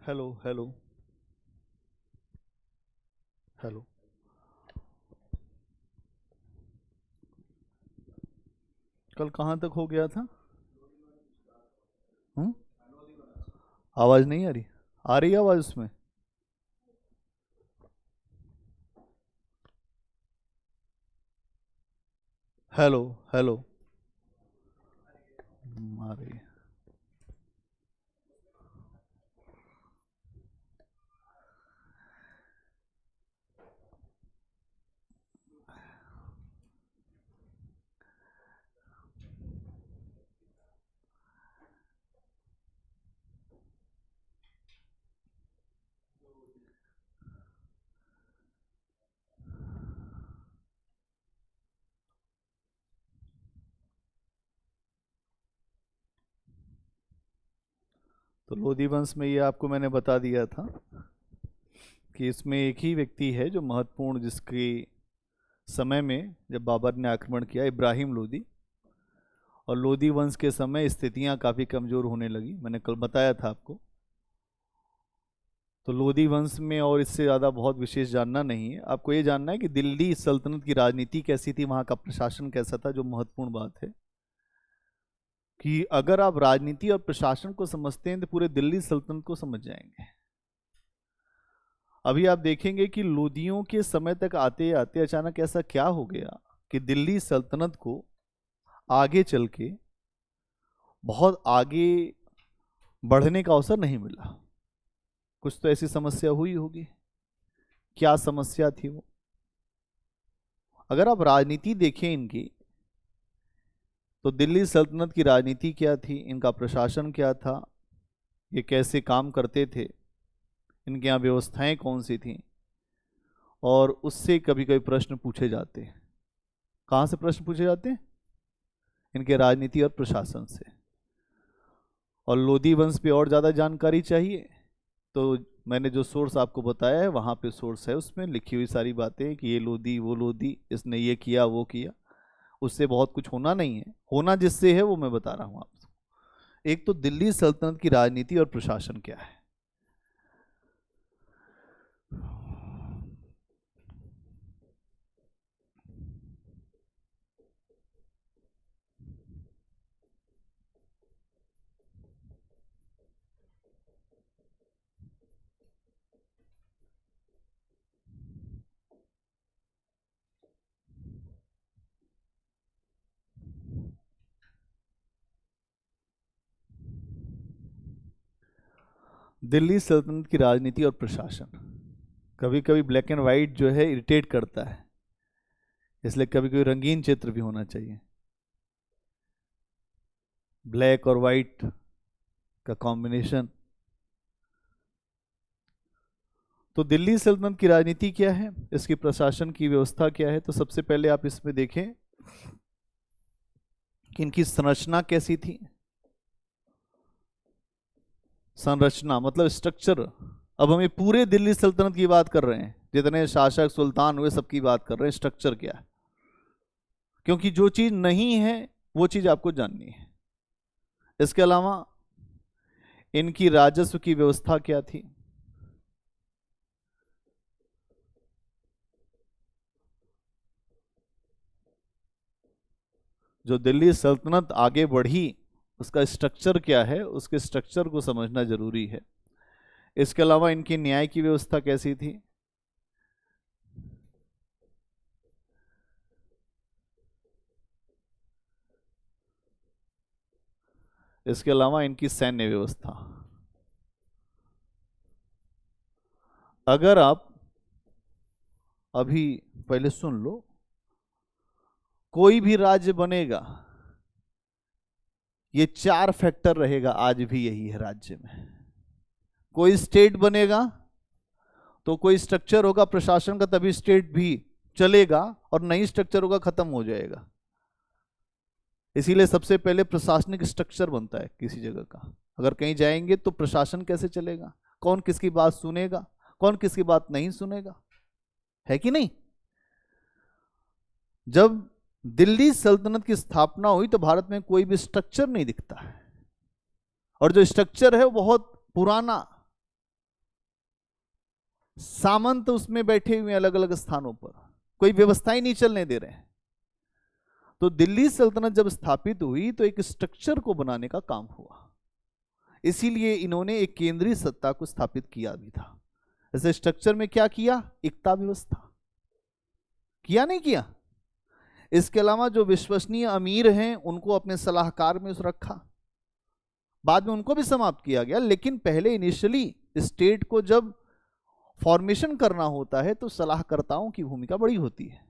Hello hello hello. कल कहाँ तक हो गया था? हम्म। आवाज़ नहीं आ रही है आवाज़ उसमें? Hello hello. आ रही है। तो लोधी वंश में ये आपको मैंने बता दिया था कि इसमें एक ही व्यक्ति है जो महत्वपूर्ण, जिसके समय में जब बाबर ने आक्रमण किया, इब्राहिम लोधी। और लोधी वंश के समय स्थितियां काफ़ी कमज़ोर होने लगी, मैंने कल बताया था आपको। तो लोधी वंश में और इससे ज़्यादा बहुत विशेष जानना नहीं है। आपको ये जानना है कि दिल्ली सल्तनत की राजनीति कैसी थी, वहाँ का प्रशासन कैसा था। जो महत्वपूर्ण बात है कि अगर आप राजनीति और प्रशासन को समझते हैं तो पूरे दिल्ली सल्तनत को समझ जाएंगे। अभी आप देखेंगे कि लोदियों के समय तक आते आते अचानक ऐसा क्या हो गया कि दिल्ली सल्तनत को आगे चल के बहुत आगे बढ़ने का अवसर नहीं मिला। कुछ तो ऐसी समस्या हुई होगी। क्या समस्या थी वो? अगर आप राजनीति देखें इनकी, तो दिल्ली सल्तनत की राजनीति क्या थी, इनका प्रशासन क्या था, ये कैसे काम करते थे, इनके यहाँ व्यवस्थाएं कौन सी थीं, और उससे कभी कभी प्रश्न पूछे जाते हैं। कहाँ से प्रश्न पूछे जाते हैं? इनके राजनीति और प्रशासन से। और लोधी वंश पे और ज़्यादा जानकारी चाहिए तो मैंने जो सोर्स आपको बताया है वहाँ पे सोर्स है, उसमें लिखी हुई सारी बातें कि ये लोधी वो लोधी, इसने ये किया वो किया। उससे बहुत कुछ होना नहीं है, होना जिससे है वो मैं बता रहा हूँ आपको। एक तो दिल्ली सल्तनत की राजनीति और प्रशासन क्या है। दिल्ली सल्तनत की राजनीति और प्रशासन कभी कभी ब्लैक एंड वाइट जो है इरिटेट करता है, इसलिए कभी कभी रंगीन चित्र भी होना चाहिए। ब्लैक और वाइट का कॉम्बिनेशन। तो दिल्ली सल्तनत की राजनीति क्या है, इसकी प्रशासन की व्यवस्था क्या है, तो सबसे पहले आप इसमें देखें कि इनकी संरचना कैसी थी। संरचना मतलब स्ट्रक्चर। अब हम ये पूरे दिल्ली सल्तनत की बात कर रहे हैं, जितने शासक सुल्तान हुए सबकी बात कर रहे हैं। स्ट्रक्चर क्या है, क्योंकि जो चीज नहीं है वो चीज आपको जाननी है। इसके अलावा इनकी राजस्व की व्यवस्था क्या थी। जो दिल्ली सल्तनत आगे बढ़ी उसका स्ट्रक्चर क्या है, उसके स्ट्रक्चर को समझना जरूरी है। इसके अलावा इनकी न्याय की व्यवस्था कैसी थी। इसके अलावा इनकी सैन्य व्यवस्था। अगर आप अभी पहले सुन लो, कोई भी राज्य बनेगा ये चार फैक्टर रहेगा, आज भी यही है राज्य में। कोई स्टेट बनेगा तो कोई स्ट्रक्चर होगा प्रशासन का, तभी स्टेट भी चलेगा, और नई स्ट्रक्चर होगा खत्म हो जाएगा। इसीलिए सबसे पहले प्रशासनिक स्ट्रक्चर बनता है किसी जगह का। अगर कहीं जाएंगे तो प्रशासन कैसे चलेगा, कौन किसकी बात सुनेगा, कौन किसकी बात नहीं सुनेगा, है कि नहीं। जब दिल्ली सल्तनत की स्थापना हुई तो भारत में कोई भी स्ट्रक्चर नहीं दिखता है, और जो स्ट्रक्चर है वो बहुत पुराना, सामंत उसमें बैठे हुए अलग अलग स्थानों पर, कोई व्यवस्था ही नहीं चलने दे रहे हैं। तो दिल्ली सल्तनत जब स्थापित हुई तो एक स्ट्रक्चर को बनाने का काम हुआ, इसीलिए इन्होंने एक केंद्रीय सत्ता को स्थापित किया भी था। ऐसे स्ट्रक्चर में क्या किया? एकता व्यवस्था किया, नहीं किया? इसके अलावा जो विश्वसनीय अमीर हैं उनको अपने सलाहकार में रखा, बाद में उनको भी समाप्त किया गया, लेकिन पहले इनिशियली स्टेट को जब फॉर्मेशन करना होता है तो सलाहकर्ताओं की भूमिका बड़ी होती है।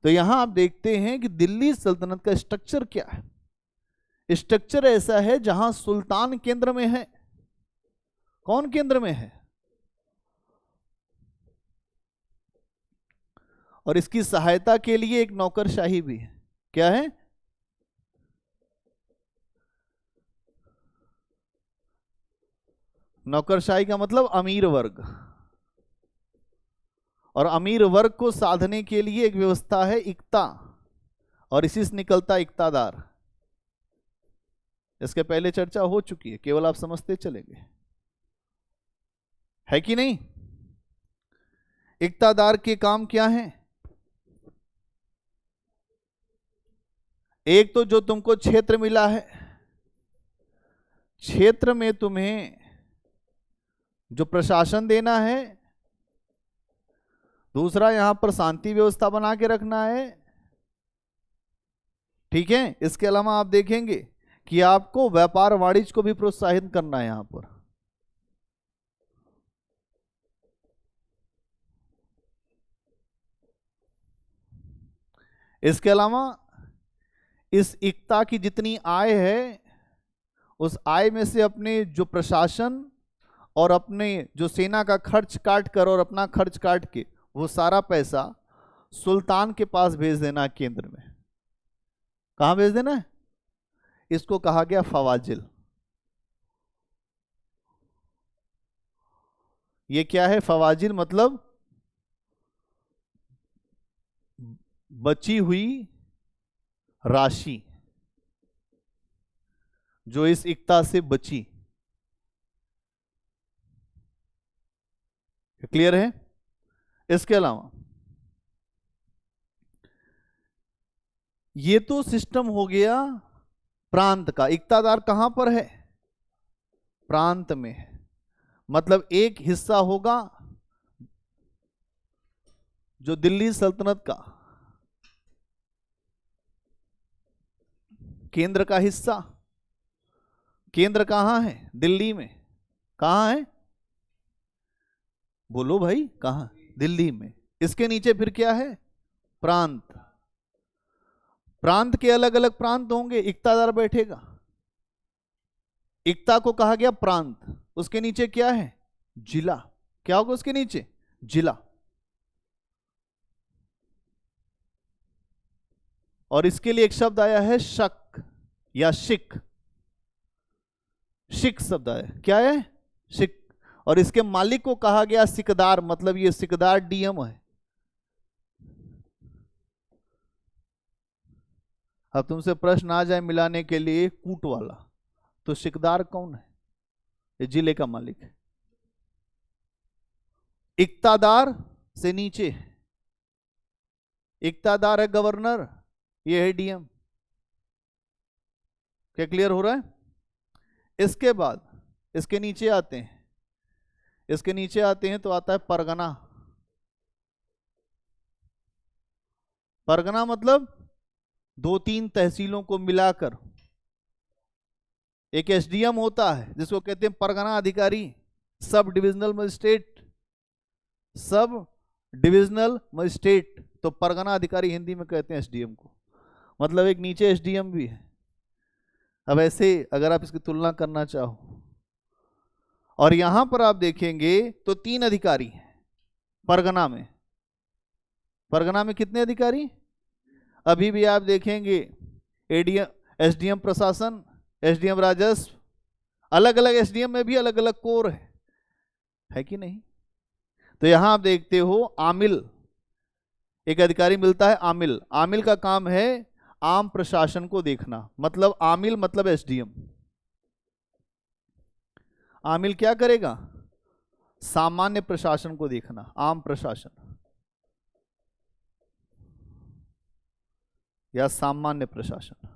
तो यहां आप देखते हैं कि दिल्ली सल्तनत का स्ट्रक्चर क्या है। स्ट्रक्चर ऐसा है जहां सुल्तान केंद्र में है। कौन केंद्र में है? और इसकी सहायता के लिए एक नौकरशाही भी है। क्या है? नौकरशाही का मतलब अमीर वर्ग, और अमीर वर्ग को साधने के लिए एक व्यवस्था है इक्ता, और इसी से निकलता इक्तादार। इसके पहले चर्चा हो चुकी है, केवल आप समझते चलेंगे, है कि नहीं? इक्तादार के काम क्या हैं? एक तो जो तुमको क्षेत्र मिला है, क्षेत्र में तुम्हें जो प्रशासन देना है, दूसरा यहां पर शांति व्यवस्था बना के रखना है, ठीक है? इसके अलावा आप देखेंगे कि आपको व्यापार वाणिज्य को भी प्रोत्साहित करना है यहां पर। इसके अलावा इस एकता की जितनी आय है, उस आय में से अपने जो प्रशासन और अपने जो सेना का खर्च काट कर और अपना खर्च काट के वो सारा पैसा सुल्तान के पास भेज देना है केंद्र में। कहां भेज देना है? इसको कहा गया फवाजिल। ये क्या है? फवाजिल मतलब बची हुई राशि जो इस एकता से बची। क्लियर है? इसके अलावा ये तो सिस्टम हो गया प्रांत का। इक्तादार कहां पर है? प्रांत में है, मतलब एक हिस्सा होगा जो दिल्ली सल्तनत का केंद्र का हिस्सा। केंद्र कहां है? दिल्ली में। कहां है? बोलो भाई, कहां? दिल्ली में। इसके नीचे फिर क्या है? प्रांत। प्रांत के अलग अलग प्रांत होंगे, इक्तादार बैठेगा। इक्ता को कहा गया प्रांत। उसके नीचे क्या है? जिला। क्या होगा उसके नीचे? जिला। और इसके लिए एक शब्द आया है शक या शिक। शिक शब्द आया। क्या है? शिक। और इसके मालिक को कहा गया सिकदार, मतलब ये सिकदार डीएम है। अब तुमसे प्रश्न आ जाए मिलाने के लिए कूट वाला, तो सिकदार कौन है? ये जिले का मालिक है। इक्तादार से नीचे इक्तादार है गवर्नर, ये है डीएम। क्या क्लियर हो रहा है? इसके बाद इसके नीचे आते हैं, इसके नीचे आते हैं तो आता है परगना। परगना मतलब दो तीन तहसीलों को मिलाकर एक एसडीएम होता है, जिसको कहते हैं परगना अधिकारी, sub divisional magistrate. Sub divisional magistrate, तो परगना अधिकारी हिंदी में कहते हैं एसडीएम को, मतलब एक नीचे एसडीएम भी है। अब ऐसे अगर आप इसकी तुलना करना चाहो, और यहां पर आप देखेंगे तो तीन अधिकारी हैं परगना में। परगना में कितने अधिकारी? अभी भी आप देखेंगे एडीएम, एसडीएम प्रशासन, एसडीएम राजस्व, अलग अलग एसडीएम में भी अलग अलग कोर है कि नहीं? तो यहां आप देखते हो आमिल, एक अधिकारी मिलता है आमिल। आमिल का काम है आम प्रशासन को देखना, मतलब आमिल मतलब एसडीएम। आमिल क्या करेगा? सामान्य प्रशासन को देखना, आम प्रशासन या सामान्य प्रशासन।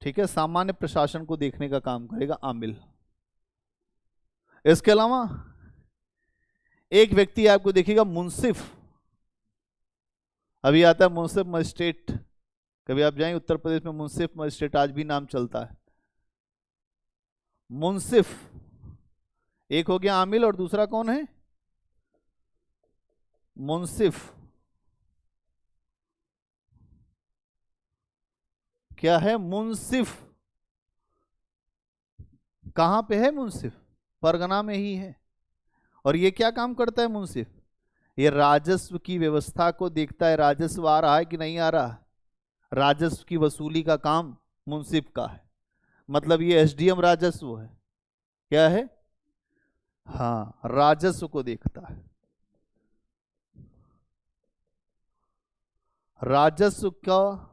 ठीक है, सामान्य प्रशासन को देखने का काम करेगा आमिल। इसके अलावा एक व्यक्ति आपको देखिएगा मुंसिफ, अभी आता है मुंसिफ मजिस्ट्रेट। कभी आप जाएं उत्तर प्रदेश में, मुंसिफ मजिस्ट्रेट आज भी नाम चलता है। मुंसिफ एक हो गया आमिल, और दूसरा कौन है? मुंसिफ। क्या है? मुंसिफ। कहां पे है मुंसिफ? परगना में ही है। और ये क्या काम करता है मुंसिफ? ये राजस्व की व्यवस्था को देखता है, राजस्व आ रहा है कि नहीं आ रहा। राजस्व की वसूली का काम मुंसिफ का है। मतलब ये एसडीएम राजस्व है। क्या है? हाँ, राजस्व को देखता है। राजस्व का,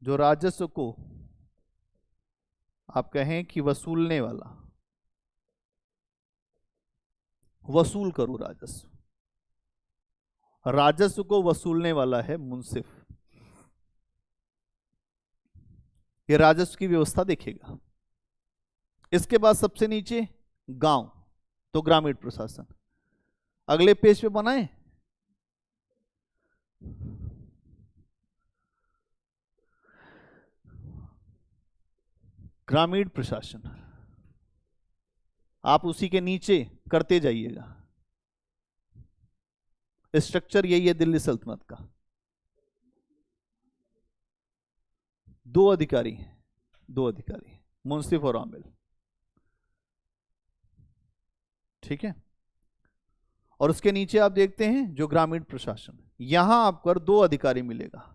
जो राजस्व को आप कहें कि वसूलने वाला, वसूल करो राजस्व, राजस्व को वसूलने वाला है मुंसिफ। ये राजस्व की व्यवस्था देखेगा। इसके बाद सबसे नीचे गांव, तो ग्रामीण प्रशासन। अगले पेज पे बनाए, ग्रामीण प्रशासन। आप उसी के नीचे करते जाइएगा। स्ट्रक्चर यही है दिल्ली सल्तनत का। दो अधिकारी, मुंसिफ और आमिल। ठीक है, और उसके नीचे आप देखते हैं जो ग्रामीण प्रशासन, यहां आपको दो अधिकारी मिलेगा।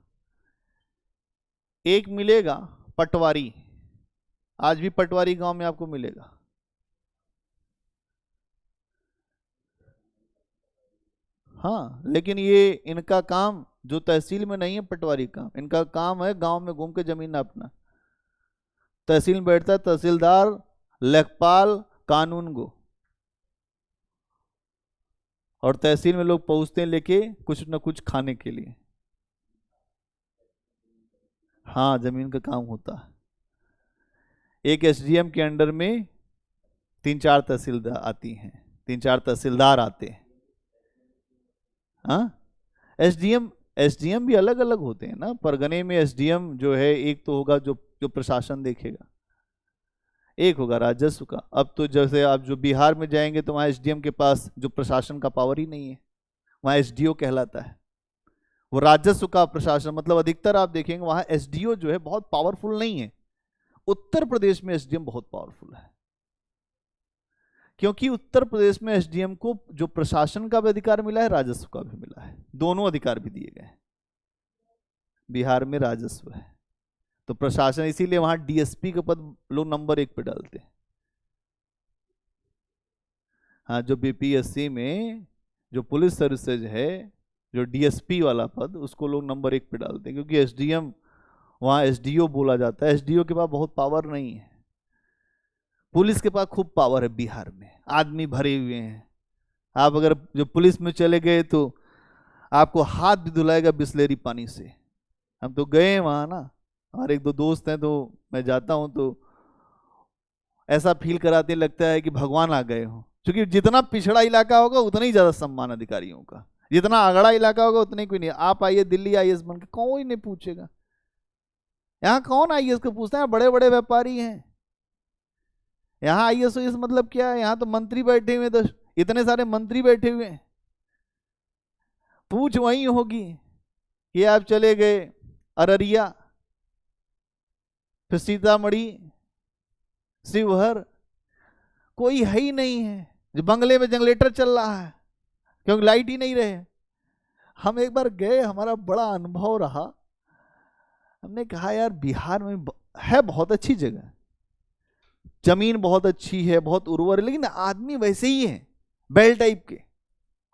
एक मिलेगा पटवारी, आज भी पटवारी गांव में आपको मिलेगा। हाँ, लेकिन ये इनका काम जो तहसील में नहीं है पटवारी काम, इनका काम है गांव में घूम के जमीन नापना। तहसील में बैठता है तहसीलदार, लेखपाल, कानून गो, और तहसील में लोग पहुंचते हैं लेके कुछ न कुछ खाने के लिए। हाँ, जमीन का काम होता है। एक एसडीएम के अंडर में 3-4 तहसीलदार आती हैं, 3-4 तहसीलदार आते हैं। हाँ, एसडीएम भी अलग अलग होते हैं ना। परगने में एसडीएम जो है एक तो होगा जो प्रशासन देखेगा, एक होगा राजस्व का। अब तो जैसे आप जो बिहार में जाएंगे तो वहाँ एसडीएम के पास जो प्रशासन का पावर ही नहीं है, वहाँ एसडीओ कहलाता है। वो राजस्व का प्रशासन, मतलब अधिकतर आप देखेंगे वहाँ एसडीओ जो है बहुत पावरफुल नहीं है। उत्तर प्रदेश में एसडीएम बहुत पावरफुल है, क्योंकि उत्तर प्रदेश में एसडीएम को जो प्रशासन का भी अधिकार मिला है, राजस्व का भी मिला है, दोनों अधिकार भी दिए गए। बिहार में राजस्व है तो प्रशासन, इसीलिए वहां डीएसपी का पद लोग नंबर 1 पे डालते हैं। हाँ, जो बीपीएससी में जो पुलिस सर्विसेज है, जो डीएसपी वाला पद, उसको लोग नंबर 1 पे डालते हैं, क्योंकि एसडीएम वहां एसडीओ बोला जाता है। एसडीओ के पास बहुत पावर नहीं है। पुलिस के पास खूब पावर है बिहार में, आदमी भरे हुए हैं। आप अगर जो पुलिस में चले गए तो आपको हाथ भी धुलाएगा बिस्लेरी पानी से। हम तो गए हैं वहां ना, और एक दो दोस्त हैं, तो मैं जाता हूं तो ऐसा फील कराते लगता है कि भगवान आ गए हो। क्योंकि जितना पिछड़ा इलाका होगा उतना ही ज्यादा सम्मान अधिकारियों का, जितना अगड़ा इलाका होगा उतना ही कोई नहीं। आप आइए दिल्ली आईएएस बन के, कोई नहीं पूछेगा। यहाँ कौन आईएएस को पूछता है? बड़े बड़े व्यापारी हैं। यहाँ आईएएस ओएएस मतलब क्या है? यहाँ तो मंत्री बैठे हुए, तो इतने सारे मंत्री बैठे हुए हैं। पूछ वही होगी कि आप चले गए अररिया, फिर सीतामढ़ी, शिवहर, कोई है ही नहीं है। जो बंगले में जनरेटर चल रहा है क्योंकि लाइट ही नहीं रहे। हम एक बार गए, हमारा बड़ा अनुभव रहा। हमने कहा यार बिहार में है बहुत अच्छी जगह, जमीन बहुत अच्छी है, बहुत उर्वर है, लेकिन आदमी वैसे ही है बेल टाइप के।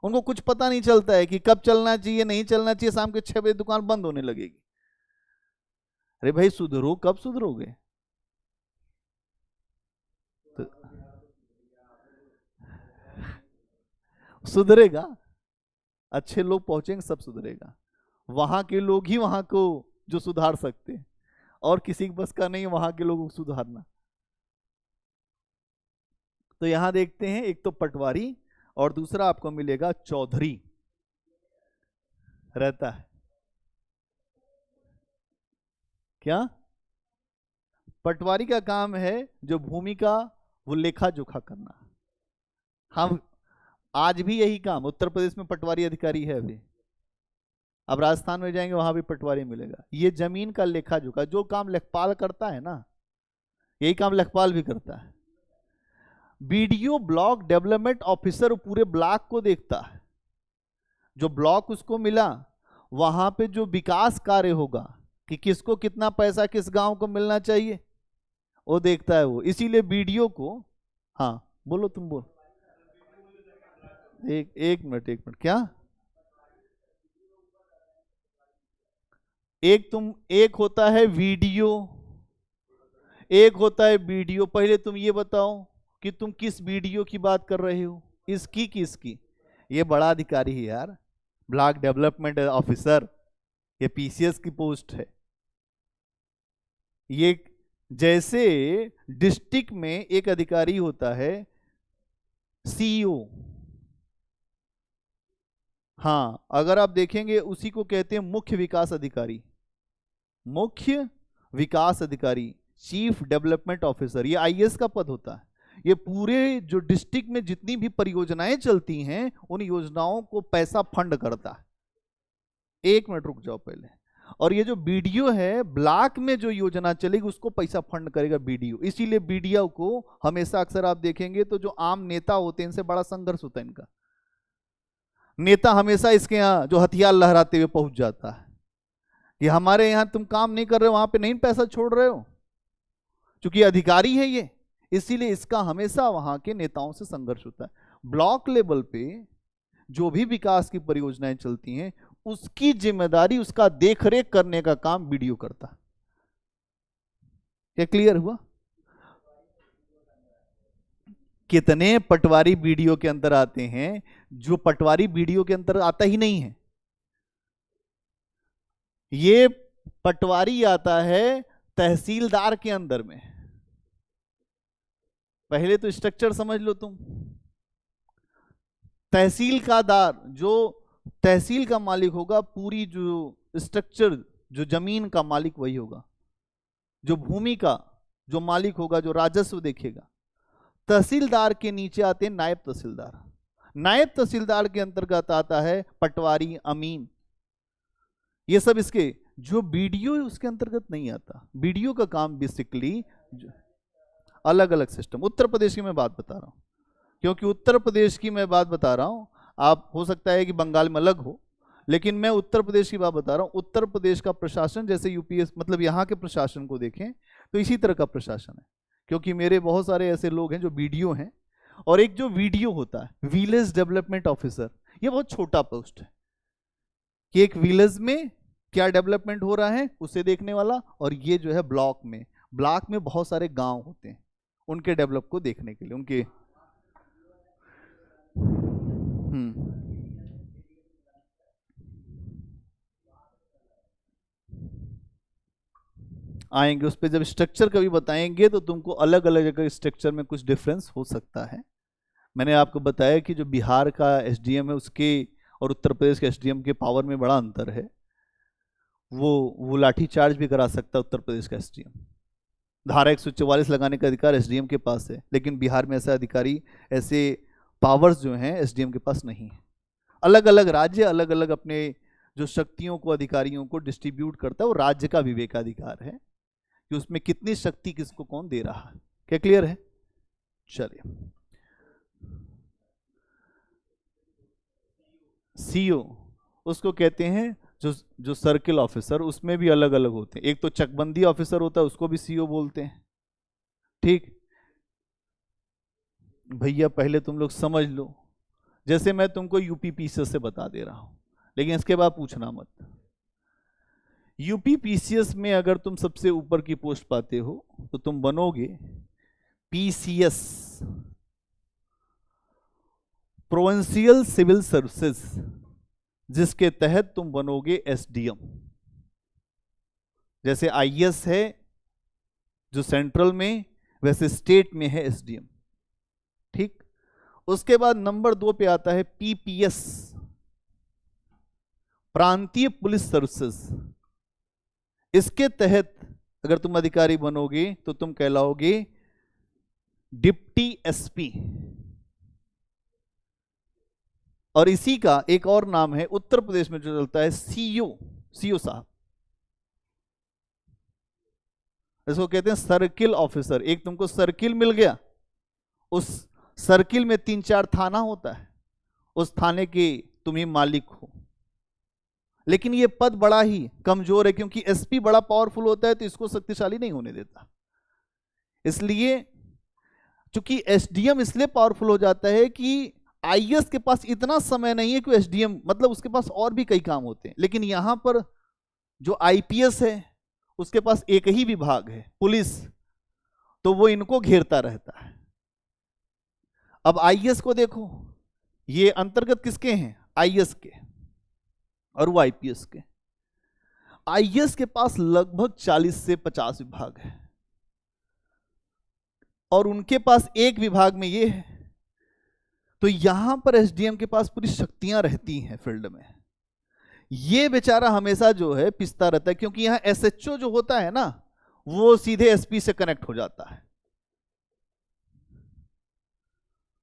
उनको कुछ पता नहीं चलता है कि कब चलना चाहिए, नहीं चलना चाहिए। शाम के 6 बजे दुकान बंद होने लगेगी। अरे भाई सुधरो, कब सुधरोगे? सुधरेगा, अच्छे लोग पहुंचेंगे, सब सुधरेगा। वहां के लोग ही वहां को जो सुधार सकते हैं, और किसी के बस का नहीं है वहां के लोगों को सुधारना। तो यहां देखते हैं, एक तो पटवारी और दूसरा आपको मिलेगा चौधरी रहता है। क्या? पटवारी का काम है जो भूमि का वो लेखा जोखा करना। हम आज भी यही काम, उत्तर प्रदेश में पटवारी अधिकारी है अभी। अब राजस्थान में जाएंगे वहां भी पटवारी मिलेगा। ये जमीन का लेखा जोखा जो काम लेखपाल करता है ना, यही काम लेखपाल भी करता है। बीडीओ ब्लॉक डेवलपमेंट ऑफिसर पूरे ब्लॉक को देखता है। जो ब्लॉक उसको मिला वहां पे जो विकास कार्य होगा कि किसको कितना पैसा किस गांव को मिलना चाहिए, वो देखता है वो। इसीलिए बीडीओ को, हाँ बोलो, तुम बोल। एक मिनट क्या? एक होता है वीडियो, एक होता है वीडियो। पहले तुम ये बताओ कि तुम किस वीडियो की बात कर रहे हो, इसकी कि इसकी? ये बड़ा अधिकारी है यार, ब्लॉक डेवलपमेंट ऑफिसर, ये पीसीएस की पोस्ट है। ये जैसे डिस्ट्रिक्ट में एक अधिकारी होता है सीईओ, हाँ, अगर आप देखेंगे उसी को कहते हैं मुख्य विकास अधिकारी। मुख्य विकास अधिकारी, चीफ डेवलपमेंट ऑफिसर, ये आईएएस का पद होता है। ये पूरे जो डिस्ट्रिक्ट में जितनी भी परियोजनाएं चलती हैं उन योजनाओं को पैसा फंड करता है। एक मिनट रुक जाओ पहले। और ये जो बीडीओ है, ब्लॉक में जो योजना चलेगी उसको पैसा फंड करेगा बीडीओ। इसीलिए बीडीओ को हमेशा अक्सर आप देखेंगे तो जो आम नेता होते हैं इनसे बड़ा संघर्ष होता है इनका। नेता हमेशा इसके यहाँ जो हथियार लहराते हुए पहुंच जाता है कि हमारे यहाँ तुम काम नहीं कर रहे हो, वहां पे नहीं पैसा छोड़ रहे हो, क्योंकि अधिकारी है ये, इसीलिए इसका हमेशा वहां के नेताओं से संघर्ष होता है। ब्लॉक लेवल पे जो भी विकास की परियोजनाएं चलती हैं उसकी जिम्मेदारी, उसका देखरेख करने का काम बीडीओ करता है। क्या क्लियर हुआ? कितने पटवारी बीडीओ के अंदर आते हैं, जो पटवारी बीडीओ के अंदर आता ही नहीं है। ये पटवारी आता है तहसीलदार के अंदर में। पहले तो स्ट्रक्चर समझ लो तुम। तहसील का दार, जो तहसील का मालिक होगा, पूरी जो स्ट्रक्चर, जो जमीन का मालिक वही होगा। जो भूमि का जो मालिक होगा, जो राजस्व देखेगा। तहसीलदार के नीचे आते हैं नायब तहसीलदार। नायब तहसीलदार के अंतर्गत आता है पटवारी, अमीन, ये सब इसके। जो बीडीओ है उसके अंतर्गत नहीं आता। बीडीओ का काम बेसिकली अलग अलग सिस्टम। उत्तर प्रदेश की मैं बात बता रहा हूं, क्योंकि उत्तर प्रदेश की मैं बात बता रहा हूं, आप हो सकता है कि बंगाल में अलग हो, लेकिन मैं उत्तर प्रदेश की बात बता रहा हूं। उत्तर प्रदेश का प्रशासन जैसे यूपीएस, मतलब यहाँ के प्रशासन को देखें तो इसी तरह का प्रशासन है। क्योंकि मेरे बहुत सारे ऐसे लोग हैं जो बीडीओ हैं। और एक जो वीडीओ होता है, विलेज डेवलपमेंट ऑफिसर, ये बहुत छोटा पोस्ट है कि एक विलेज में क्या डेवलपमेंट हो रहा है उसे देखने वाला। और ये जो है ब्लॉक में बहुत सारे गांव होते हैं, उनके डेवलप को देखने के लिए, उनके आएंगे उस पर। जब स्ट्रक्चर कभी बताएंगे तो तुमको अलग अलग जगह स्ट्रक्चर में कुछ डिफरेंस हो सकता है। मैंने आपको बताया कि जो बिहार का एसडीएम है उसके और उत्तर प्रदेश के एसडीएम के पावर में बड़ा अंतर है। वो लाठी चार्ज भी करा सकता है उत्तर प्रदेश का एसडीएम। धारा 144 लगाने का अधिकार एसडीएम के पास है, लेकिन बिहार में ऐसा अधिकारी, ऐसे पावर्स जो हैं एसडीएम के पास नहीं है। अलग अलग राज्य अलग अलग अपने जो शक्तियों को, अधिकारियों को डिस्ट्रीब्यूट करता है। वो राज्य का विवेकाधिकार है कि उसमें कितनी शक्ति किसको कौन दे रहा है। क्या क्लियर है? चलिए, सीओ उसको कहते हैं जो सर्किल ऑफिसर, उसमें भी अलग अलग होते हैं। एक तो चकबंदी ऑफिसर होता है, उसको भी सीओ बोलते हैं। ठीक भैया, पहले तुम लोग समझ लो, जैसे मैं तुमको यूपीपीसीएस से बता दे रहा हूं, लेकिन इसके बाद पूछना मत। यूपीपीसीएस में अगर तुम सबसे ऊपर की पोस्ट पाते हो तो तुम बनोगे पीसीएस, प्रोविंशियल सिविल सर्विसेज, जिसके तहत तुम बनोगे एसडीएम। जैसे आईएएस है जो सेंट्रल में, वैसे स्टेट में है एसडीएम। ठीक। उसके बाद नंबर 2 पे आता है पीपीएस, प्रांतीय पुलिस सर्विसेज। इसके तहत अगर तुम अधिकारी बनोगे तो तुम कहलाओगे डिप्टी एसपी। और इसी का एक और नाम है उत्तर प्रदेश में जो चलता है सीओ, सीओ साहब। इसको कहते हैं सर्किल ऑफिसर। एक तुमको सर्किल मिल गया, उस सर्किल में 3-4 थाना होता है, उस थाने के तुम ही मालिक हो। लेकिन ये पद बड़ा ही कमजोर है, क्योंकि एसपी बड़ा पावरफुल होता है तो इसको शक्तिशाली नहीं होने देता। इसलिए चूंकि एसडीएम इसलिए पावरफुल हो जाता है कि आईएएस के पास इतना समय नहीं है कि एसडीएम, मतलब उसके पास और भी कई काम होते हैं। लेकिन यहां पर जो आईपीएस है उसके पास एक ही विभाग है, पुलिस, तो वो इनको घेरता रहता है। अब आईएएस को देखो, ये अंतर्गत किसके हैं? आईएएस के, और वो आईपीएस के। आईएएस के पास लगभग 40 से 50 विभाग है, और उनके पास एक विभाग में ये है। तो यहां पर एसडीएम के पास पूरी शक्तियां रहती हैं फील्ड में। ये बेचारा हमेशा जो है पिसता रहता है, क्योंकि यहां एसएचओ जो होता है ना, वो सीधे एसपी से कनेक्ट हो जाता है।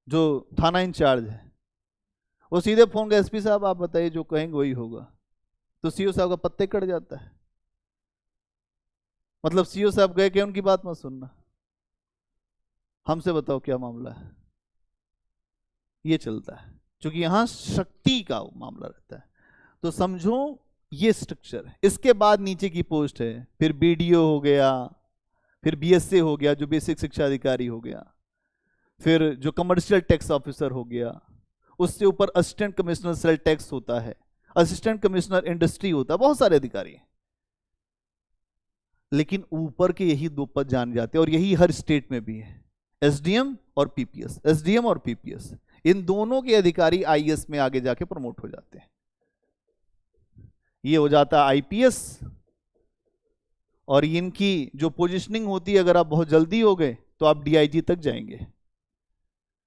जो थाना इंचार्ज है वो सीधे फोन कर, एसपी साहब आप बताइए, जो कहेंगे वही होगा। तो सीओ साहब का पत्ते कट जाता है। मतलब सीओ साहब गए कि उनकी बात मत सुनना, हमसे बताओ क्या मामला है। ये चलता है, क्योंकि यहां शक्ति का मामला रहता है। तो समझो ये स्ट्रक्चर है। इसके बाद नीचे की पोस्ट है, फिर बीडीओ हो गया, फिर बीएसए हो गया जो बेसिक शिक्षा अधिकारी हो गया, फिर जो कमर्शियल टैक्स ऑफिसर हो गया, उससे ऊपर असिस्टेंट कमिश्नर सेल टैक्स होता है, असिस्टेंट कमिश्नर इंडस्ट्री होता है, बहुत सारे अधिकारी हैं। लेकिन ऊपर के यही 2 पद जान जाते हैं, और यही हर स्टेट में भी है, एसडीएम और पीपीएस। एसडीएम और पीपीएस, इन दोनों के अधिकारी आईएएस में आगे जाके प्रमोट हो जाते हैं। ये हो जाता है आईपीएस, और इनकी जो पोजीशनिंग होती है, अगर आप बहुत जल्दी हो गए तो आप डीआईजी तक जाएंगे,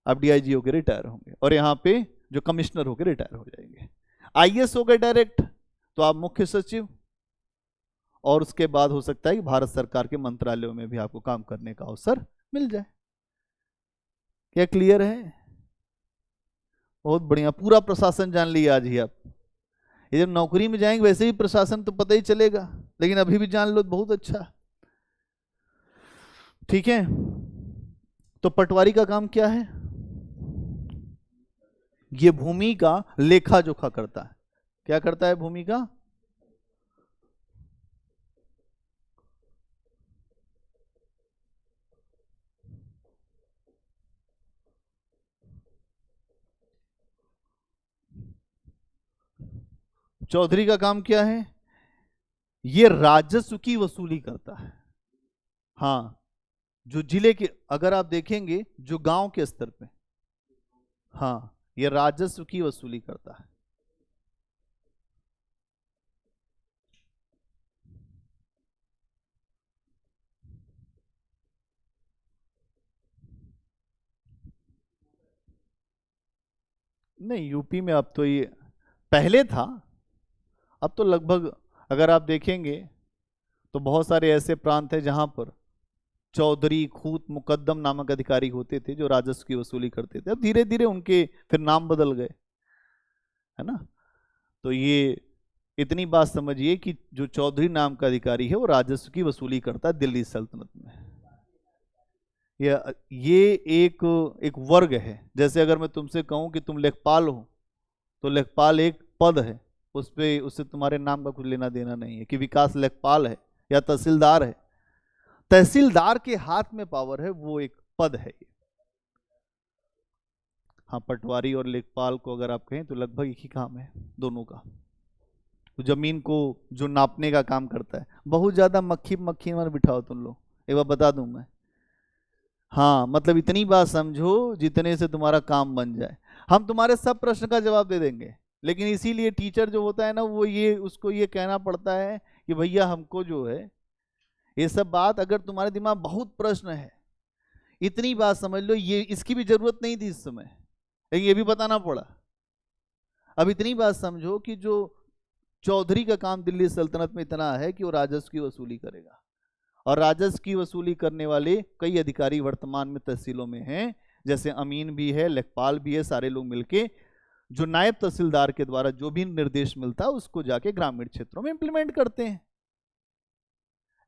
आप डीआईजी होकर रिटायर होंगे, और यहां पे जो कमिश्नर होकर रिटायर हो जाएंगे। आईएएस हो गए डायरेक्ट तो आप मुख्य सचिव, और उसके बाद हो सकता है कि भारत सरकार के मंत्रालयों में भी आपको काम करने का अवसर मिल जाए। क्या क्लियर है? बहुत बढ़िया, पूरा प्रशासन जान लिया आज ही आप। ये जब नौकरी में जाएंगे वैसे ही प्रशासन तो पता ही चलेगा, लेकिन अभी भी जान लो, बहुत अच्छा। ठीक है। तो पटवारी का काम क्या है? ये भूमि का लेखा जोखा करता है। क्या करता है? भूमि का चौधरी का काम क्या है? ये राजस्व की वसूली करता है। हाँ, जो जिले के, अगर आप देखेंगे जो गांव के स्तर पे, हाँ, ये राजस्व की वसूली करता है। नहीं, यूपी में अब तो ये, पहले था, अब तो लगभग अगर आप देखेंगे तो बहुत सारे ऐसे प्रांत हैं जहां पर चौधरी, खूत, मुकद्दम नामक अधिकारी होते थे जो राजस्व की वसूली करते थे। अब धीरे धीरे उनके फिर नाम बदल गए, है ना। तो ये इतनी बात समझिए कि जो चौधरी नाम का अधिकारी है वो राजस्व की वसूली करता है दिल्ली सल्तनत में। ये एक एक वर्ग है। जैसे अगर मैं तुमसे कहूं कि तुम लेखपाल हो, तो लेखपाल एक पद है, उस पे उससे तुम्हारे नाम का कुछ लेना देना नहीं है कि विकास लेखपाल है या तहसीलदार है। तहसीलदार के हाथ में पावर है, वो एक पद है। हाँ, पटवारी और लेखपाल को अगर आप कहें तो लगभग एक ही काम है दोनों का। तो जमीन को जो नापने का काम करता है, बहुत ज्यादा मक्खी मक्खी में बिठाओ तुम लोग, एक बार बता दूं मैं। हाँ, मतलब इतनी बात समझो जितने से तुम्हारा काम बन जाए। हम तुम्हारे सब प्रश्न का जवाब दे देंगे, लेकिन इसीलिए टीचर जो होता है ना, वो ये उसको ये कहना पड़ता है कि भैया हमको जो है ये सब बात, अगर तुम्हारे दिमाग बहुत प्रश्न है, इतनी बात समझ लो, ये इसकी भी जरूरत नहीं थी इस समय, लेकिन ये भी बताना पड़ा। अब इतनी बात समझो कि जो चौधरी का काम दिल्ली सल्तनत में इतना है कि वो राजस्व की वसूली करेगा, और राजस्व की वसूली करने वाले कई अधिकारी वर्तमान में तहसीलों में हैं, जैसे अमीन भी है, लेखपाल भी है, सारे लोग मिलके जो नायब तहसीलदार के द्वारा जो भी निर्देश मिलता है उसको जाके ग्रामीण क्षेत्रों में इंप्लीमेंट करते हैं।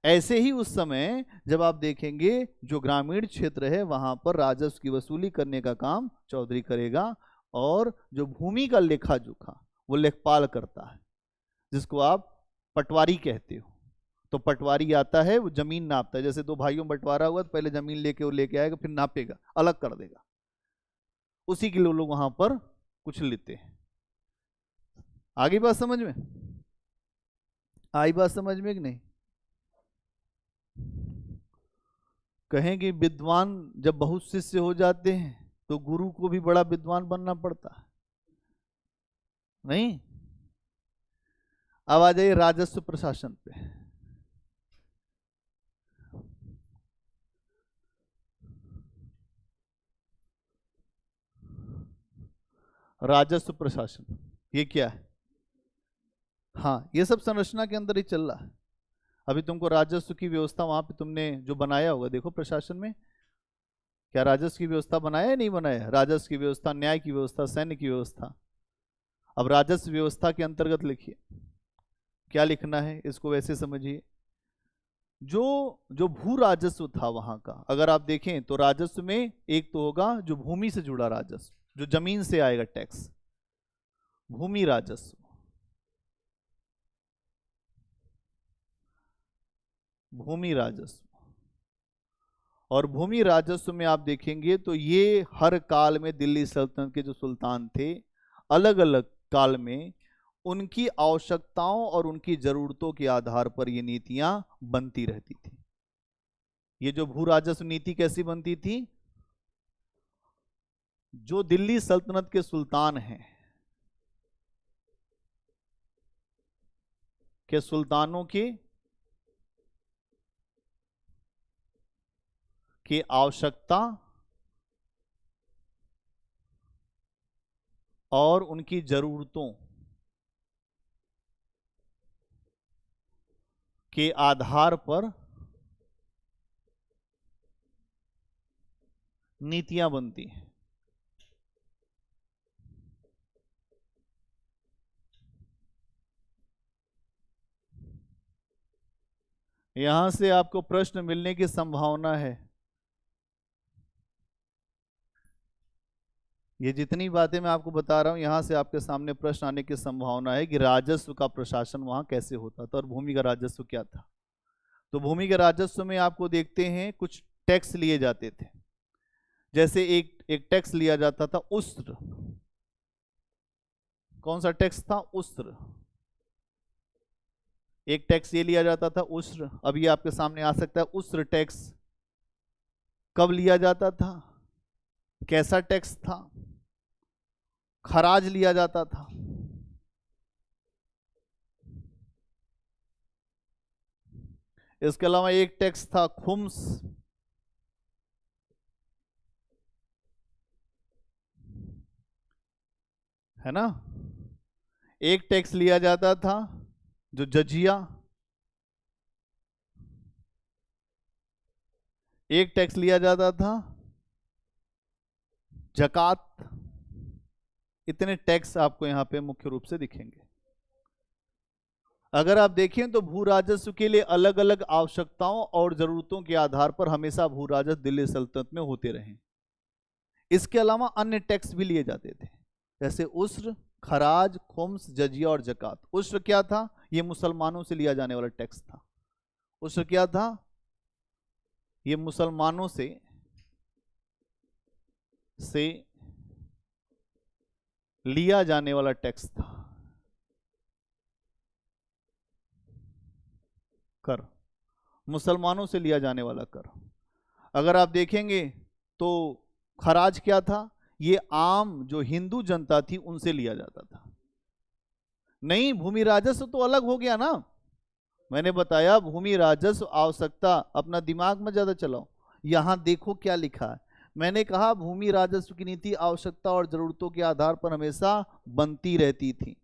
ऐसे ही उस समय जब आप देखेंगे जो ग्रामीण क्षेत्र है वहां पर राजस्व की वसूली करने का काम चौधरी करेगा, और जो भूमि का लेखा जोखा वो लेखपाल करता है, जिसको आप पटवारी कहते हो। तो पटवारी आता है, वो जमीन नापता है, जैसे दो भाइयों में बंटवारा हुआ तो पहले जमीन लेके वो लेके आएगा, फिर नापेगा, अलग कर देगा, उसी के लिए लोग वहां पर कुछ लेते हैं। आगे बात समझ में आई? बात समझ में कि नहीं? कहेंगे विद्वान जब बहुत शिष्य हो जाते हैं तो गुरु को भी बड़ा विद्वान बनना पड़ता है, नहीं? अब आ जाइए राजस्व प्रशासन पे। राजस्व प्रशासन ये क्या है? हाँ, ये सब संरचना के अंदर ही चल रहा है। अभी तुमको राजस्व की व्यवस्था वहां पे तुमने जो बनाया होगा, देखो प्रशासन में क्या राजस्व की व्यवस्था बनाया है नहीं बनाया? राजस्व की व्यवस्था, न्याय की व्यवस्था, सैन्य की व्यवस्था। अब राजस्व व्यवस्था के अंतर्गत लिखिए क्या लिखना है, इसको वैसे समझिए। जो जो भू राजस्व था वहां का, अगर आप देखें तो राजस्व में एक तो होगा जो भूमि से जुड़ा राजस्व, जो जमीन से आएगा टैक्स, भूमि राजस्व। भूमि राजस्व, और भूमि राजस्व में आप देखेंगे तो ये हर काल में दिल्ली सल्तनत के जो सुल्तान थे, अलग अलग काल में उनकी आवश्यकताओं और उनकी जरूरतों के आधार पर ये नीतियां बनती रहती थी। ये जो भू राजस्व नीति कैसी बनती थी? जो दिल्ली सल्तनत के सुल्तान हैं, के सुल्तानों की आवश्यकता और उनकी जरूरतों के आधार पर नीतियां बनती हैं। यहां से आपको प्रश्न मिलने की संभावना है। ये जितनी बातें मैं आपको बता रहा हूं, यहां से आपके सामने प्रश्न आने की संभावना है कि राजस्व का प्रशासन वहां कैसे होता था और भूमि का राजस्व क्या था। तो भूमि के राजस्व में आपको देखते हैं कुछ टैक्स लिए जाते थे। जैसे एक टैक्स लिया जाता था उस्र। कौन सा टैक्स था? उस्र। एक टैक्स ये लिया जाता था उस्र। अब ये आपके सामने आ सकता है, उस्र टैक्स कब लिया जाता था, कैसा टैक्स था? खराज लिया जाता था। इसके अलावा एक टैक्स था खुम्स, है ना? एक टैक्स लिया जाता था जो जजिया, एक टैक्स लिया जाता था जकात। इतने टैक्स आपको यहां पे मुख्य रूप से दिखेंगे। अगर आप देखें तो भू राजस्व के लिए अलग अलग आवश्यकताओं और जरूरतों के आधार पर हमेशा भू राजस्व दिल्ली सल्तनत में होते रहे। इसके अलावा अन्य टैक्स भी लिए जाते थे, जैसे उस्र, खराज, खुम्स, जजिया और जकात। उस्र क्या था? यह मुसलमानों से लिया जाने वाला टैक्स था। उस्र क्या था? यह मुसलमानों से लिया जाने वाला टैक्स था। कर, मुसलमानों से लिया जाने वाला कर। अगर आप देखेंगे तो खराज क्या था? ये आम जो हिंदू जनता थी उनसे लिया जाता था। नहीं, भूमि राजस्व तो अलग हो गया ना। मैंने बताया भूमि राजस्व आवश्यकता, अपना दिमाग में ज्यादा चलाओ। यहां देखो क्या लिखा है। मैंने कहा भूमि राजस्व की नीति आवश्यकता और जरूरतों के आधार पर हमेशा बनती रहती थी।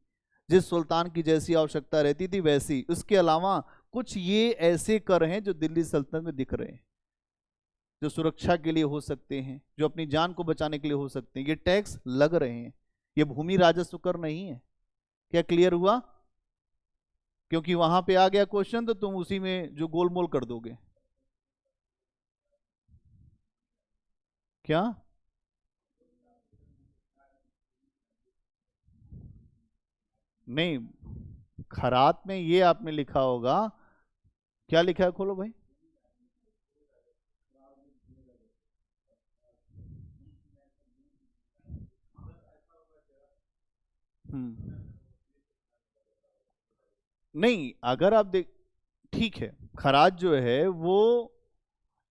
जिस सुल्तान की जैसी आवश्यकता रहती थी वैसी। उसके अलावा कुछ ये ऐसे कर हैं जो दिल्ली सल्तनत में दिख रहे हैं, जो सुरक्षा के लिए हो सकते हैं, जो अपनी जान को बचाने के लिए हो सकते हैं। ये टैक्स लग रहे हैं, ये भूमि राजस्व कर नहीं है। क्या क्लियर हुआ? क्योंकि वहां पे आ गया क्वेश्चन तो तुम उसी में जो गोलमोल कर दोगे। क्या? नहीं, खरात में ये आपने लिखा होगा। क्या लिखा है, खोलो भाई। हम्म। नहीं, अगर आप देख, ठीक है, खराज जो है वो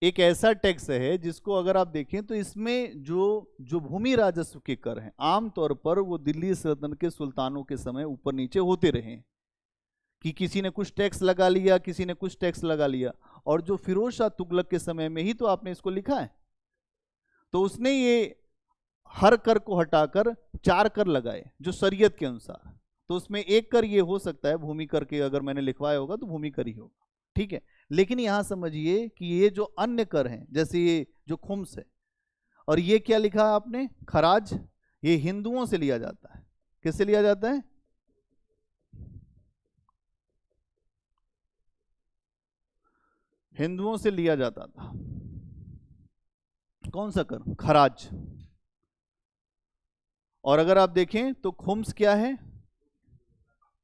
एक ऐसा टैक्स है जिसको अगर आप देखें तो इसमें जो जो भूमि राजस्व के कर हैं आमतौर पर वो दिल्ली सल्तनत के सुल्तानों के समय ऊपर नीचे होते रहे हैं, कि किसी ने कुछ टैक्स लगा लिया, किसी ने कुछ टैक्स लगा लिया। और जो फिरोज शाह तुगलक के समय में ही तो आपने इसको लिखा है, तो उसने ये हर कर को हटाकर 4 कर लगाए जो शरीयत के अनुसार। तो उसमें एक कर ये हो सकता है भूमि कर के, अगर मैंने लिखवाया होगा तो भूमि कर ही होगा, ठीक है। लेकिन यहां समझिए कि ये जो अन्य कर हैं, जैसे ये जो खुम्स है, और ये क्या लिखा है आपने, खराज, ये हिंदुओं से लिया जाता है। किससे लिया जाता है? हिंदुओं से लिया जाता था। कौन सा कर? खराज। और अगर आप देखें तो खुम्स क्या है,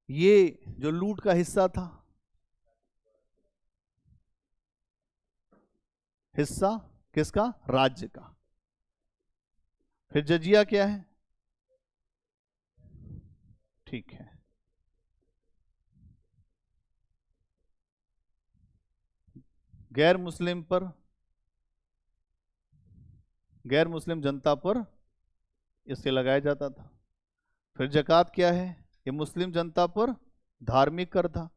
ये जो लूट का हिस्सा था, हिस्सा किसका? राज्य का। फिर जजिया क्या है? ठीक है, गैर मुस्लिम पर, गैर मुस्लिम जनता पर इससे लगाया जाता था। फिर जकात क्या है? ये मुस्लिम जनता पर धार्मिक कर था।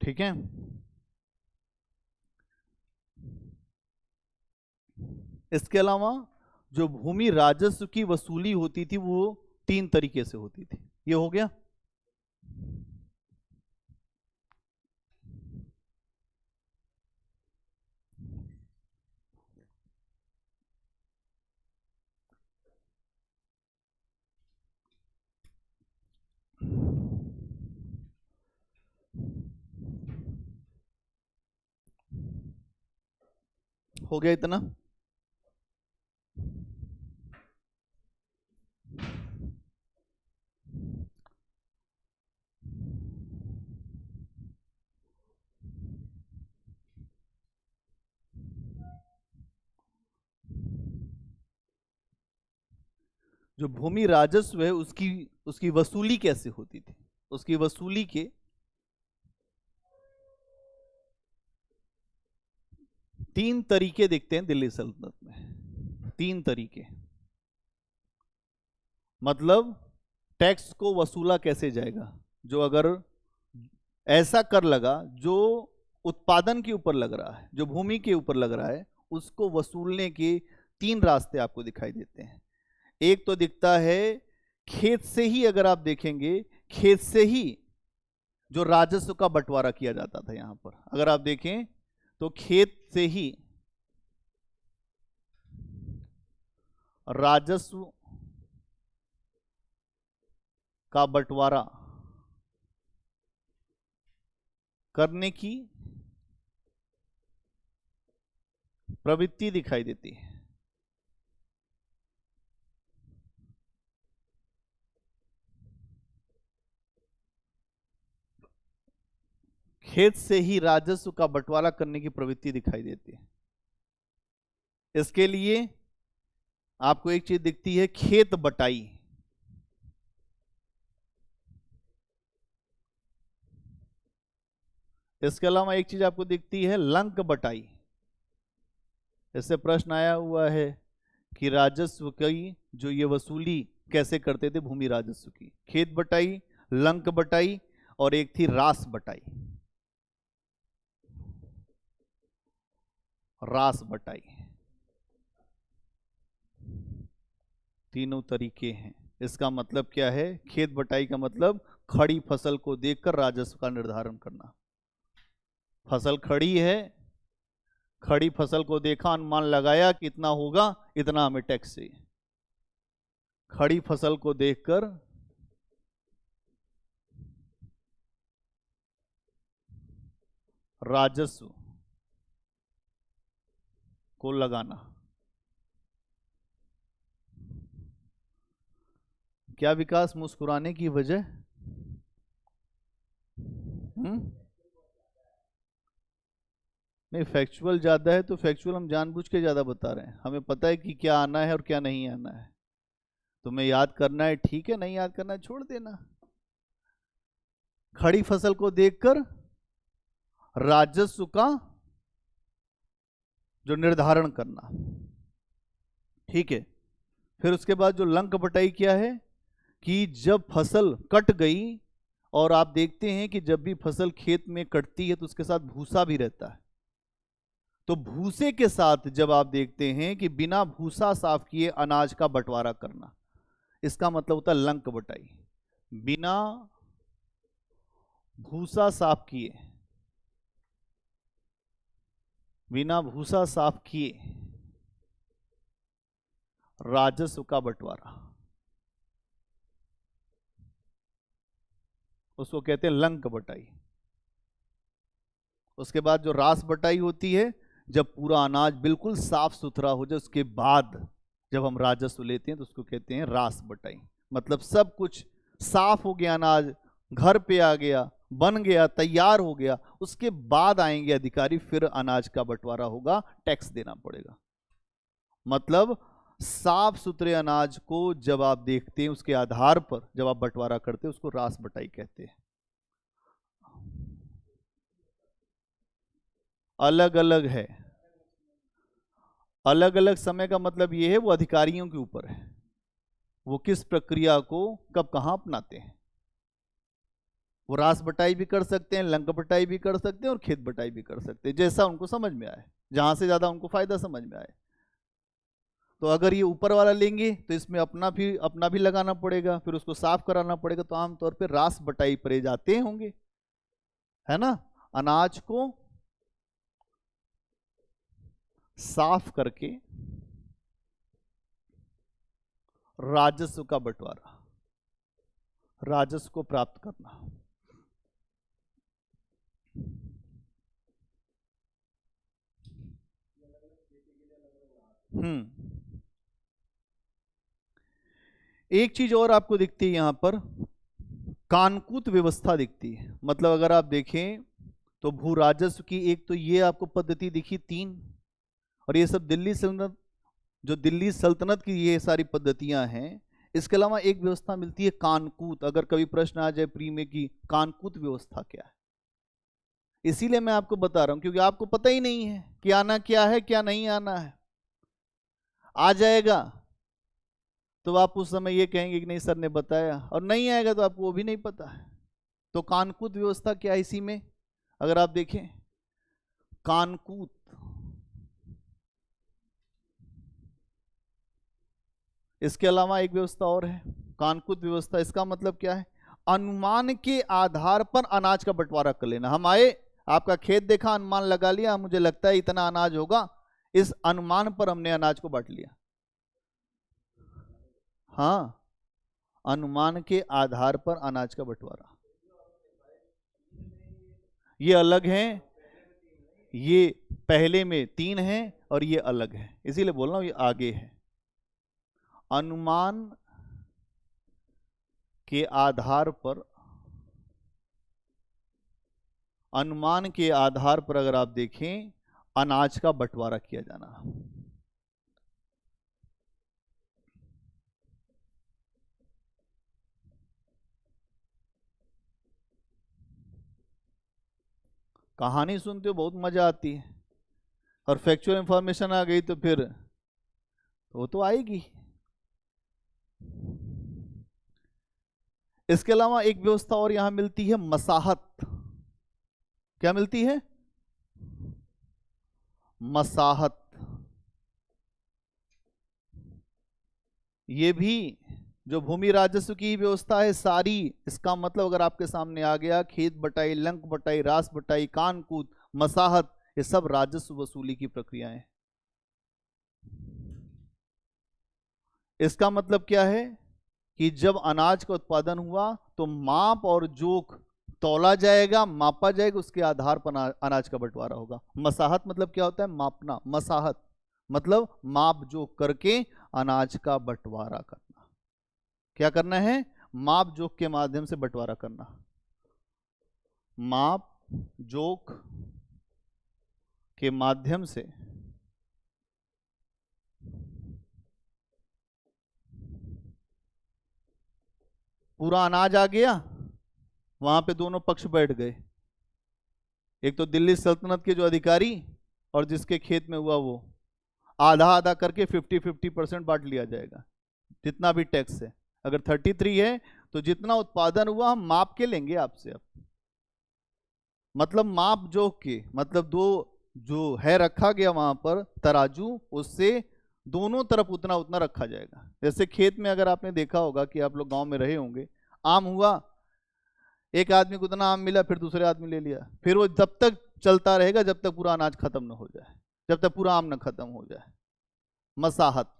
ठीक है, इसके अलावा जो भूमि राजस्व की वसूली होती थी वो 3 तरीके से होती थी। ये हो गया। हो गया इतना। जो भूमि राजस्व है उसकी उसकी वसूली कैसे होती थी? उसकी वसूली के 3 तरीके दिखते हैं दिल्ली सल्तनत में। 3 तरीके, मतलब टैक्स को वसूला कैसे जाएगा। जो अगर ऐसा कर लगा जो उत्पादन के ऊपर लग रहा है, जो भूमि के ऊपर लग रहा है, उसको वसूलने के 3 रास्ते आपको दिखाई देते हैं। एक तो दिखता है खेत से ही, अगर आप देखेंगे खेत से ही जो राजस्व का बंटवारा किया जाता था। यहां पर अगर आप देखें तो खेत से ही राजस्व का बंटवारा करने की प्रवृत्ति दिखाई देती है। खेत से ही राजस्व का बंटवारा करने की प्रवृत्ति दिखाई देती है। इसके लिए आपको एक चीज दिखती है, खेत बटाई। इसके अलावा एक चीज आपको दिखती है लंक बटाई। इससे प्रश्न आया हुआ है कि राजस्व की जो ये वसूली कैसे करते थे भूमि राजस्व की, खेत बटाई, लंक बटाई और एक थी रास बटाई। रास बटाई, तीनों तरीके हैं। इसका मतलब क्या है? खेत बटाई का मतलब खड़ी फसल को देखकर राजस्व का निर्धारण करना। फसल खड़ी है, खड़ी फसल को देखा, अनुमान लगाया कितना होगा, इतना हमें टैक्स चाहिए। खड़ी फसल को देखकर राजस्व को लगाना। क्या विकास मुस्कुराने की वजह? नहीं, फैक्चुअल ज्यादा है तो फैक्चुअल हम जानबूझ के ज्यादा बता रहे हैं। हमें पता है कि क्या आना है और क्या नहीं आना है। तुम्हें याद करना है ठीक है, नहीं याद करना है छोड़ देना। खड़ी फसल को देखकर राजस्व का जो निर्धारण करना, ठीक है। फिर उसके बाद जो लंक बटाई क्या है कि जब फसल कट गई, और आप देखते हैं कि जब भी फसल खेत में कटती है तो उसके साथ भूसा भी रहता है, तो भूसे के साथ जब आप देखते हैं कि बिना भूसा साफ किए अनाज का बंटवारा करना, इसका मतलब होता है लंक बटाई। बिना भूसा साफ किए, बिना भूसा साफ किए राजस्व का बंटवारा, उसको कहते हैं लंक बटाई। उसके बाद जो रास बटाई होती है, जब पूरा अनाज बिल्कुल साफ सुथरा हो जाए उसके बाद जब हम राजस्व लेते हैं तो उसको कहते हैं रास बटाई। मतलब सब कुछ साफ हो गया, अनाज घर पे आ गया, बन गया, तैयार हो गया, उसके बाद आएंगे अधिकारी, फिर अनाज का बंटवारा होगा, टैक्स देना पड़ेगा। मतलब साफ सुथरे अनाज को जब आप देखते हैं उसके आधार पर जब आप बंटवारा करते हैं उसको रास बटाई कहते हैं। अलग अलग है, अलग अलग समय का मतलब यह है वो अधिकारियों के ऊपर है, वो किस प्रक्रिया को कब कहां अपनाते हैं। वो रास बटाई भी कर सकते हैं, लंक बटाई भी कर सकते हैं और खेत बटाई भी कर सकते हैं, जैसा उनको समझ में आए, जहां से ज्यादा उनको फायदा समझ में आए। तो अगर ये ऊपर वाला लेंगे तो इसमें अपना भी लगाना पड़ेगा, फिर उसको साफ कराना पड़ेगा, तो आमतौर पर रास बटाई पर जाते होंगे, है ना। अनाज को साफ करके राजस्व का बंटवारा, राजस्व को प्राप्त करना। एक चीज और आपको दिखती है यहां पर, कानकूत व्यवस्था दिखती है। मतलब अगर आप देखें तो भू राजस्व की एक तो ये आपको पद्धति दिखी 3, और ये सब दिल्ली सल्तनत, जो दिल्ली सल्तनत की ये सारी पद्धतियां हैं। इसके अलावा एक व्यवस्था मिलती है कानकूत। अगर कभी प्रश्न आ जाए प्री में कि कानकूत व्यवस्था क्या है, इसीलिए मैं आपको बता रहा हूं क्योंकि आपको पता ही नहीं है कि आना क्या है क्या नहीं आना है। आ जाएगा तो आप उस समय ये कहेंगे कि नहीं सर ने बताया, और नहीं आएगा तो आपको वो भी नहीं पता है। तो कानकूत व्यवस्था क्या है इसी में, अगर आप देखें कानकूत, इसके अलावा एक व्यवस्था और है कानकूत व्यवस्था। इसका मतलब क्या है? अनुमान के आधार पर अनाज का बंटवारा कर लेना। हम आए, आपका खेत देखा, अनुमान लगा लिया, मुझे लगता है इतना अनाज होगा, इस अनुमान पर हमने अनाज को बांट लिया। हाँ, अनुमान के आधार पर अनाज का बंटवारा। ये अलग है, ये पहले में 3 है और ये अलग है, इसीलिए बोल रहा हूं ये आगे है। अनुमान के आधार पर, अनुमान के आधार पर अगर आप देखें अनाज का बंटवारा किया जाना। कहानी सुनते हो बहुत मजा आती है, और फैक्चुअल इंफॉर्मेशन आ गई तो फिर वो तो आएगी। इसके अलावा एक व्यवस्था और यहां मिलती है, मसाहत। क्या मिलती है? मसाहत। ये भी जो भूमि राजस्व की व्यवस्था है सारी, इसका मतलब अगर आपके सामने आ गया, खेत बटाई, लंक बटाई, रास बटाई, कानकूद, मसाहत, ये सब राजस्व वसूली की प्रक्रियाएं। इसका मतलब क्या है कि जब अनाज का उत्पादन हुआ तो माप और जोख तौला जाएगा, मापा जाएगा, उसके आधार पर अनाज का बंटवारा होगा। मसाहत मतलब क्या होता है? मापना। मसाहत मतलब माप जोख करके अनाज का बंटवारा करना। क्या करना है? माप जोख के माध्यम से बंटवारा करना। माप जोख के माध्यम से पूरा अनाज आ गया, वहां पे दोनों पक्ष बैठ गए, एक तो दिल्ली सल्तनत के जो अधिकारी और जिसके खेत में हुआ, वो आधा आधा करके 50-50% बांट लिया जाएगा, जितना भी टैक्स है। अगर 33 है तो जितना उत्पादन हुआ हम माप के लेंगे आपसे। अब मतलब माप जोख के, मतलब दो जो है रखा गया वहां पर तराजू, उससे दोनों तरफ उतना उतना रखा जाएगा। जैसे खेत में अगर आपने देखा होगा कि आप लोग गांव में रहे होंगे, आम हुआ, एक आदमी को उतना आम मिला, फिर दूसरे आदमी ले लिया, फिर वो जब तक चलता रहेगा जब तक पूरा अनाज खत्म न हो जाए, जब तक पूरा आम न खत्म हो जाए। मसाहत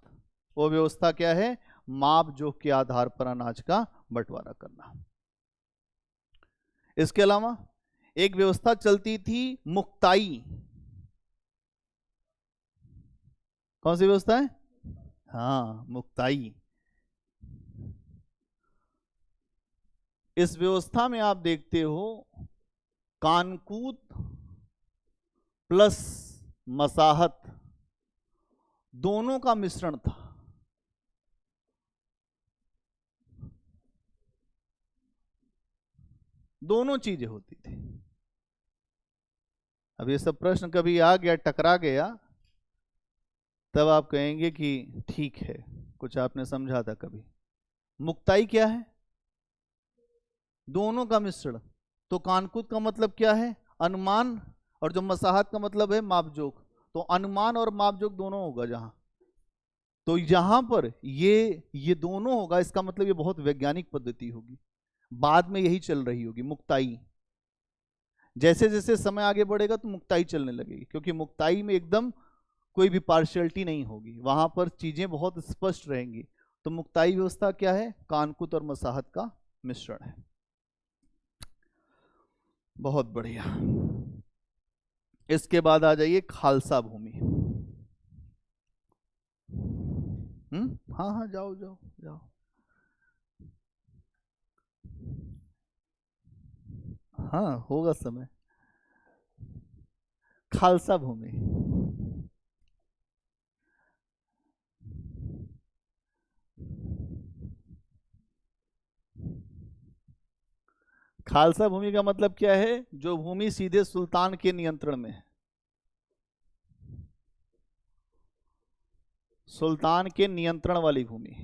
वो व्यवस्था क्या है? माप जोख के आधार पर अनाज का बंटवारा करना। इसके अलावा एक व्यवस्था चलती थी, मुक्ताई। कौन सी व्यवस्था है? हाँ, मुक्ताई। इस व्यवस्था में आप देखते हो कानकूद प्लस मसाहत दोनों का मिश्रण था। दोनों चीजें होती थी। अब ये सब प्रश्न कभी आ गया, टकरा गया, तब आप कहेंगे कि ठीक है, कुछ आपने समझा था कभी। मुक्ताई क्या है? दोनों का मिश्रण। तो कानकूद का मतलब क्या है? अनुमान। और जो मसाहत का मतलब है मापजोख। तो अनुमान और मापजोख दोनों होगा जहां, तो यहां पर ये दोनों होगा, इसका मतलब ये बहुत वैज्ञानिक पद्धति होगी, बाद में यही चल रही होगी मुक्ताई। जैसे जैसे समय आगे बढ़ेगा तो मुक्ताई चलने लगेगी, क्योंकि मुक्ताई में एकदम कोई भी पार्शियलिटी नहीं होगी, वहां पर चीजें बहुत स्पष्ट रहेंगी। तो मुक्ताई व्यवस्था क्या है? कानकूद और मसाहत का मिश्रण है। बहुत बढ़िया। इसके बाद आ जाइए खालसा भूमि। हाँ हाँ, जाओ जाओ जाओ। हाँ, होगा समय। खालसा भूमि। खालसा भूमि का मतलब क्या है? जो भूमि सीधे सुल्तान के नियंत्रण में है, सुल्तान के नियंत्रण वाली भूमि।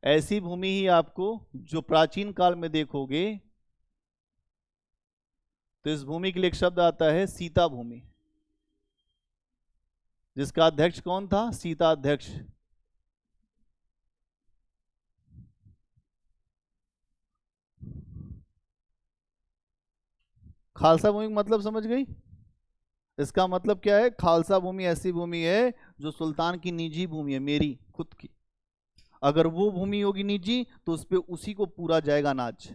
ऐसी भूमि ही आपको, जो प्राचीन काल में देखोगे तो इस भूमि के लिए एक शब्द आता है सीता भूमि, जिसका अध्यक्ष कौन था? सीता अध्यक्ष। खालसा भूमि का मतलब समझ गई? इसका मतलब क्या है? खालसा भूमि ऐसी भूमि है जो सुल्तान की निजी भूमि है, मेरी खुद की। अगर वो भूमि होगी निजी तो उस पे उसी को पूरा जाएगा अनाज,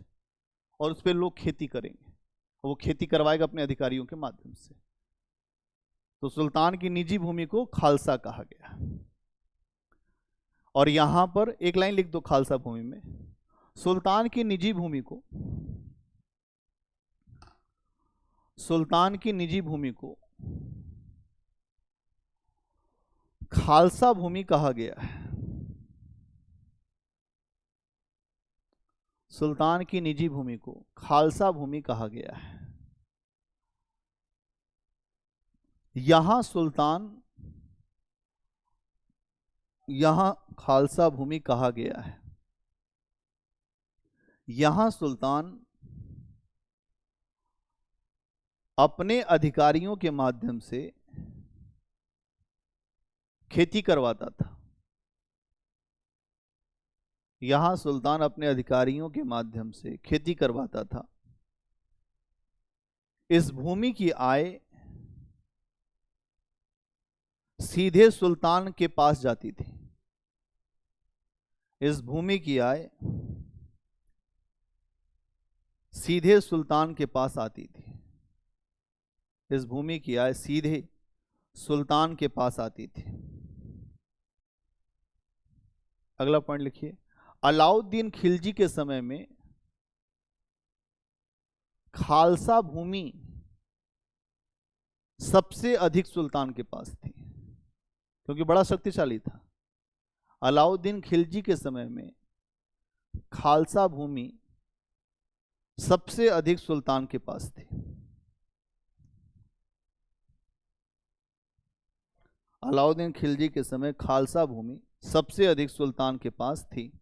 और उस पे लोग खेती करेंगे, वो खेती करवाएगा अपने अधिकारियों के माध्यम से। तो सुल्तान की निजी भूमि को खालसा कहा गया। और यहां पर एक लाइन लिख दो खालसा भूमि में, सुल्तान की निजी भूमि को, सुल्तान की निजी भूमि को खालसा भूमि कहा गया है। सुल्तान की निजी भूमि को खालसा भूमि कहा गया है। यहां सुल्तान, यहां खालसा भूमि कहा गया है। यहां सुल्तान अपने अधिकारियों के माध्यम से खेती करवाता था। यहां सुल्तान अपने अधिकारियों के माध्यम से खेती करवाता था। इस भूमि की आय सीधे सुल्तान के पास जाती थी। इस भूमि की आय सीधे सुल्तान के पास आती थी। इस भूमि की आय सीधे सुल्तान के पास आती थी। अगला पॉइंट लिखिए। अलाउद्दीन खिलजी के समय में खालसा भूमि सबसे अधिक सुल्तान के पास थी, क्योंकि बड़ा शक्तिशाली था। अलाउद्दीन खिलजी के समय में खालसा भूमि सबसे अधिक सुल्तान के पास थी। अलाउद्दीन खिलजी के समय खालसा भूमि सबसे अधिक सुल्तान के पास थी।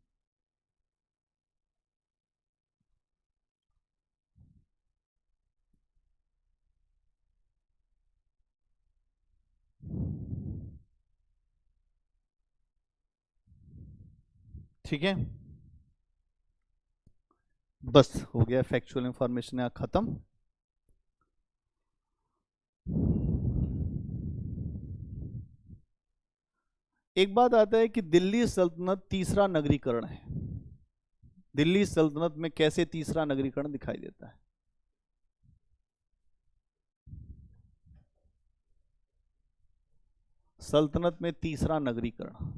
ठीक है, बस हो गया। फैक्चुअल इंफॉर्मेशन यहां खत्म। एक बात आता है कि दिल्ली सल्तनत तीसरा नगरीकरण है। दिल्ली सल्तनत में कैसे तीसरा नगरीकरण दिखाई देता है? सल्तनत में तीसरा नगरीकरण,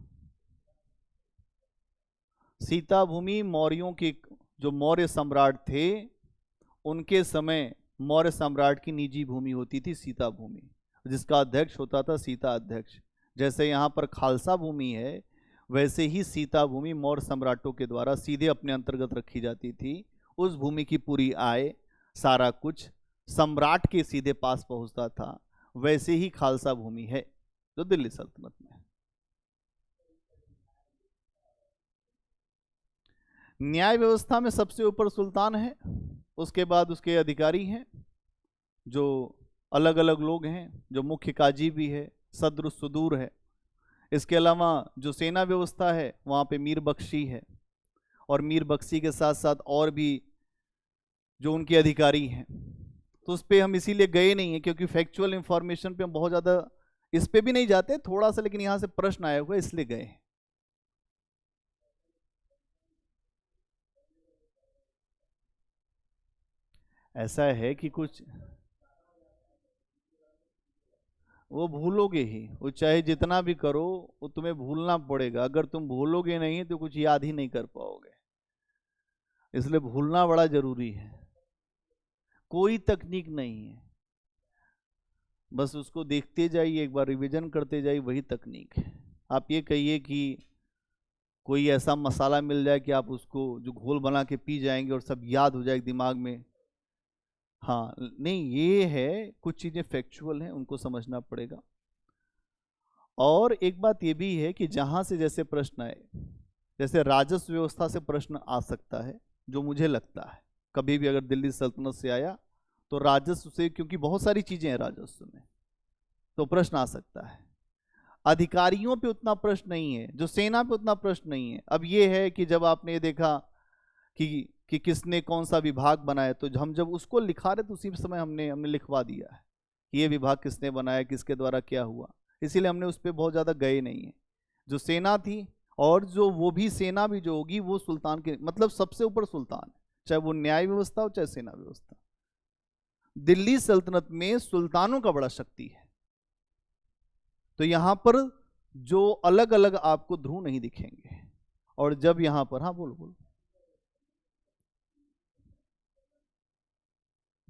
सीता भूमि मौर्यों के, जो मौर्य सम्राट थे उनके समय मौर्य सम्राट की निजी भूमि होती थी सीता भूमि, जिसका अध्यक्ष होता था सीता अध्यक्ष। जैसे यहाँ पर खालसा भूमि है, वैसे ही सीता भूमि मौर्य सम्राटों के द्वारा सीधे अपने अंतर्गत रखी जाती थी। उस भूमि की पूरी आय, सारा कुछ सम्राट के सीधे पास पहुंचता था। वैसे ही खालसा भूमि है जो दिल्ली सल्तनत में है। न्याय व्यवस्था में सबसे ऊपर सुल्तान है, उसके बाद उसके अधिकारी हैं जो अलग अलग लोग हैं, जो मुख्य काजी भी है, सद्र सुदूर है। इसके अलावा जो सेना व्यवस्था है वहाँ पे मीर बख्शी है, और मीर बख्शी के साथ साथ और भी जो उनके अधिकारी हैं। तो उस पर हम इसीलिए गए नहीं हैं क्योंकि फैक्चुअल इंफॉर्मेशन पे हम बहुत ज़्यादा इस पे भी नहीं जाते थोड़ा सा, लेकिन यहाँ से प्रश्न आया हुआ इसलिए गए हैं। ऐसा है कि कुछ वो भूलोगे ही, वो चाहे जितना भी करो वो तुम्हें भूलना पड़ेगा। अगर तुम भूलोगे नहीं तो कुछ याद ही नहीं कर पाओगे, इसलिए भूलना बड़ा जरूरी है। कोई तकनीक नहीं है, बस उसको देखते जाइए, एक बार रिवीजन करते जाइए, वही तकनीक है। आप ये कहिए कि कोई ऐसा मसाला मिल जाए कि आप उसको जो घोल बना के पी जाएंगे और सब याद हो जाए दिमाग में, हाँ नहीं, ये है कुछ चीज़ें फैक्चुअल हैं, उनको समझना पड़ेगा। और एक बात ये भी है कि जहाँ से जैसे प्रश्न आए, जैसे राजस्व व्यवस्था से प्रश्न आ सकता है, जो मुझे लगता है कभी भी अगर दिल्ली सल्तनत से आया तो राजस्व से, क्योंकि बहुत सारी चीज़ें हैं राजस्व में, तो प्रश्न आ सकता है। अधिकारियों पे उतना प्रश्न नहीं है, जो सेना पे उतना प्रश्न नहीं है। अब ये है कि जब आपने ये देखा कि किसने कौन सा विभाग बनाया, तो हम जब उसको लिखा रहे तो उसी समय हमने लिखवा दिया है कि ये विभाग किसने बनाया, किसके द्वारा क्या हुआ। इसीलिए हमने उस पर बहुत ज़्यादा गए नहीं है। जो सेना थी, और जो वो भी सेना भी जो होगी वो सुल्तान के, मतलब सबसे ऊपर सुल्तान है, चाहे वो न्याय व्यवस्था हो चाहे सेना व्यवस्था। दिल्ली सल्तनत में सुल्तानों का बड़ा शक्ति है। तो यहां पर जो अलग अलग आपको ध्रुव नहीं दिखेंगे। और जब यहां पर, हाँ बोलो बोलो,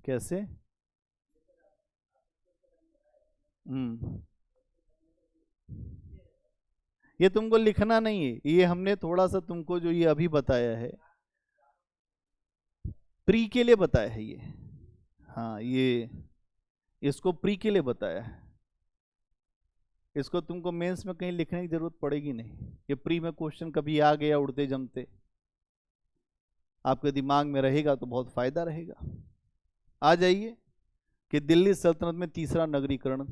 कैसे? ये तुमको लिखना नहीं है, ये हमने थोड़ा सा तुमको जो ये अभी बताया है, प्री के लिए बताया है ये। हाँ, ये इसको प्री के लिए बताया है। इसको तुमको मेंस में कहीं लिखने की जरूरत पड़ेगी नहीं। ये प्री में क्वेश्चन कभी आ गया उड़ते जमते, आपके दिमाग में रहेगा तो बहुत फायदा रहेगा। आ जाइए कि दिल्ली सल्तनत में तीसरा नगरीकरण,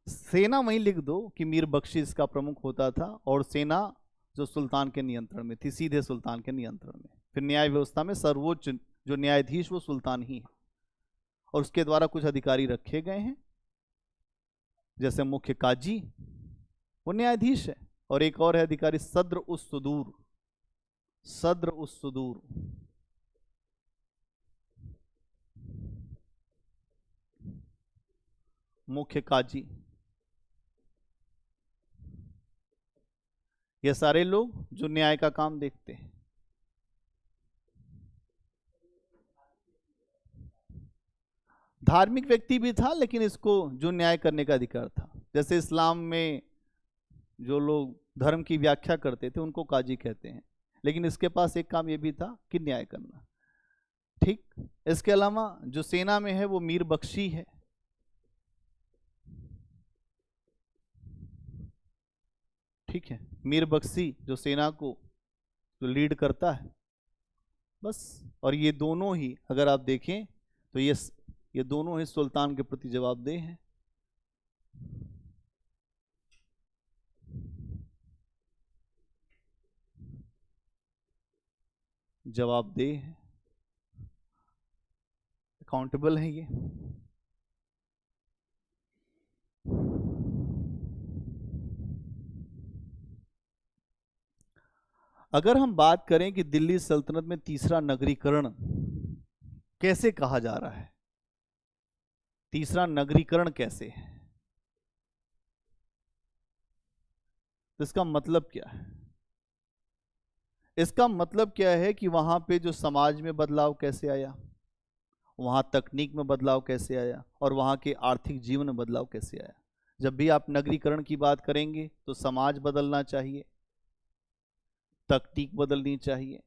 सेना वहीं लिख दो कि मीर बख्शी इसका प्रमुख होता था, और सेना जो सुल्तान के नियंत्रण में थी, सीधे सुल्तान के नियंत्रण में। फिर न्याय व्यवस्था में सर्वोच्च जो न्यायाधीश वो सुल्तान ही है, और उसके द्वारा कुछ अधिकारी रखे गए हैं, जैसे मुख्य काजी वो न्यायाधीश है, और एक और है अधिकारी सद्र उस सुदूर, सद्र उस सुदूर। मुख्य काजी, ये सारे लोग जो न्याय का काम देखते हैं। धार्मिक व्यक्ति भी था, लेकिन इसको जो न्याय करने का अधिकार था। जैसे इस्लाम में जो लोग धर्म की व्याख्या करते थे उनको काजी कहते हैं, लेकिन इसके पास एक काम ये भी था कि न्याय करना। ठीक, इसके अलावा जो सेना में है वो मीर बख्शी है। ठीक है, मीर बख्शी जो सेना को जो लीड करता है, बस। और ये दोनों ही अगर आप देखें तो ये दोनों ही सुल्तान के प्रति जवाबदेह हैं। जवाबदेह है, अकाउंटेबल है ये। अगर हम बात करें कि दिल्ली सल्तनत में तीसरा नगरीकरण कैसे कहा जा रहा है, तीसरा नगरीकरण कैसे है, तो इसका मतलब क्या है? इसका मतलब क्या है कि वहां पे जो समाज में बदलाव कैसे आया, वहां तकनीक में बदलाव कैसे आया, और वहां के आर्थिक जीवन में बदलाव कैसे आया। जब भी आप नगरीकरण की बात करेंगे तो समाज बदलना चाहिए, तकनीक बदलनी चाहिए,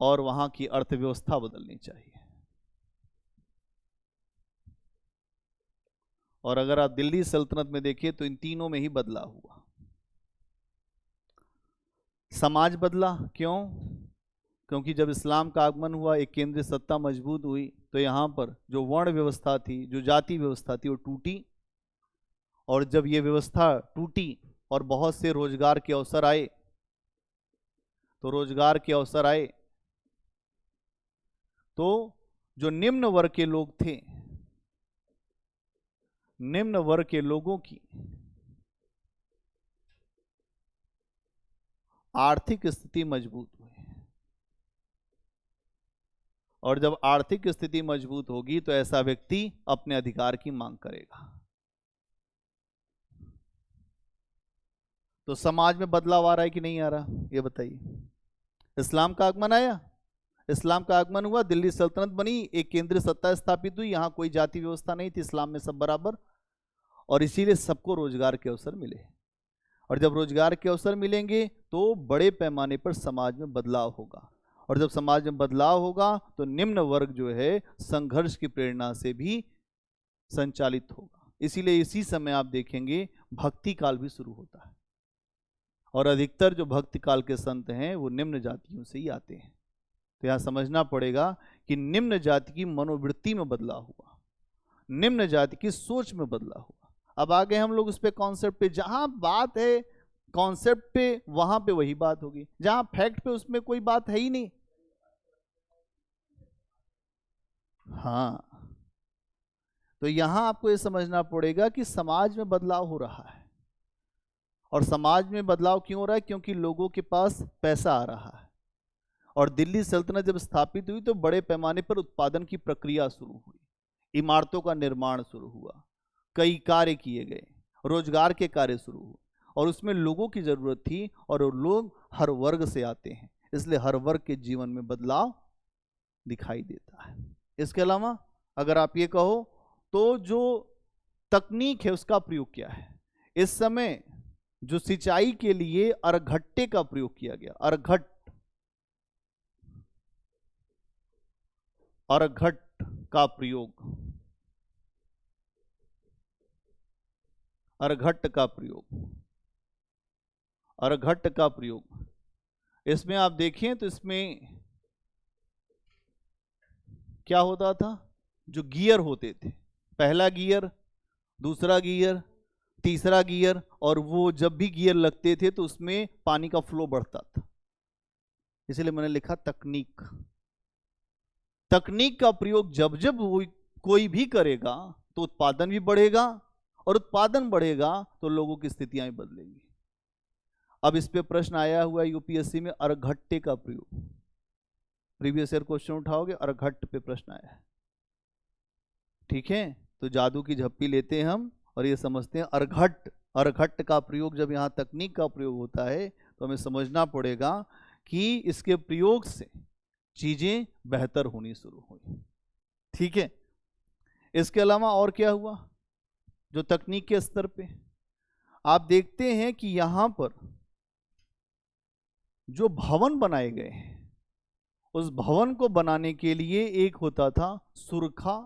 और वहां की अर्थव्यवस्था बदलनी चाहिए। और अगर आप दिल्ली सल्तनत में देखिए तो इन तीनों में ही बदलाव हुआ। समाज बदला, क्यों? क्योंकि जब इस्लाम का आगमन हुआ, एक केंद्रीय सत्ता मजबूत हुई, तो यहाँ पर जो वर्ण व्यवस्था थी, जो जाति व्यवस्था थी, वो टूटी। और जब ये व्यवस्था टूटी और बहुत से रोजगार के अवसर आए, तो रोजगार के अवसर आए तो जो निम्न वर्ग के लोग थे, निम्न वर्ग के लोगों की आर्थिक स्थिति मजबूत हुई। और जब आर्थिक स्थिति मजबूत होगी तो ऐसा व्यक्ति अपने अधिकार की मांग करेगा। तो समाज में बदलाव आ रहा है कि नहीं आ रहा, ये बताइए। इस्लाम का आगमन आया, इस्लाम का आगमन हुआ, दिल्ली सल्तनत बनी, एक केंद्रीय सत्ता स्थापित हुई, यहां कोई जाति व्यवस्था नहीं थी, इस्लाम में सब बराबर, और इसीलिए सबको रोजगार के अवसर मिले। और जब रोजगार के अवसर मिलेंगे तो बड़े पैमाने पर समाज में बदलाव होगा, और जब समाज में बदलाव होगा तो निम्न वर्ग जो है संघर्ष की प्रेरणा से भी संचालित होगा। इसीलिए इसी समय आप देखेंगे भक्ति काल भी शुरू होता है, और अधिकतर जो भक्ति काल के संत हैं वो निम्न जातियों से ही आते हैं। तो यहाँ समझना पड़ेगा कि निम्न जाति की मनोवृत्ति में बदलाव हुआ, निम्न जाति की सोच में बदलाव हुआ। अब आ गए हम लोग उस पे कॉन्सेप्ट पे, जहां बात है कॉन्सेप्ट पे वहां पे वही बात होगी, जहां फैक्ट पे उसमें कोई बात है ही नहीं। हाँ, तो यहां आपको ये समझना पड़ेगा कि समाज में बदलाव हो रहा है। और समाज में बदलाव क्यों हो रहा है? क्योंकि लोगों के पास पैसा आ रहा है। और दिल्ली सल्तनत जब स्थापित हुई तो बड़े पैमाने पर उत्पादन की प्रक्रिया शुरू हुई, इमारतों का निर्माण शुरू हुआ, कई कार्य किए गए, रोजगार के कार्य शुरू हुए, और उसमें लोगों की जरूरत थी, और लोग हर वर्ग से आते हैं, इसलिए हर वर्ग के जीवन में बदलाव दिखाई देता है। इसके अलावा अगर आप ये कहो तो जो तकनीक है उसका प्रयोग क्या है? इस समय जो सिंचाई के लिए अरघट्टे का प्रयोग किया गया, अरघट, अर्घट का प्रयोग, अर्घट का प्रयोग, अर्घट का प्रयोग। इसमें आप देखें तो इसमें क्या होता था, जो गियर होते थे, पहला गियर, दूसरा गियर, तीसरा गियर, और वो जब भी गियर लगते थे तो उसमें पानी का फ्लो बढ़ता था, इसलिए मैंने लिखा तकनीक। तकनीक का प्रयोग जब जब कोई भी करेगा तो उत्पादन भी बढ़ेगा, और उत्पादन बढ़ेगा तो लोगों की स्थितियां भी बदलेंगी। अब इस पे प्रश्न आया हुआ यूपीएससी में, अर्घट्टे का प्रयोग। प्रीवियस ईयर क्वेश्चन उठाओगे, अर्घट पे प्रश्न आया है। ठीक है, तो जादू की झप्पी लेते हैं हम और ये समझते हैं अर्घट, अर्घट का प्रयोग। जब यहाँ तकनीक का प्रयोग होता है तो हमें समझना पड़ेगा कि इसके प्रयोग से चीजें बेहतर होनी शुरू हुई। ठीक है, इसके अलावा और क्या हुआ, जो तकनीक के स्तर पे आप देखते हैं कि यहां पर जो भवन बनाए गए हैं, उस भवन को बनाने के लिए एक होता था सुरखा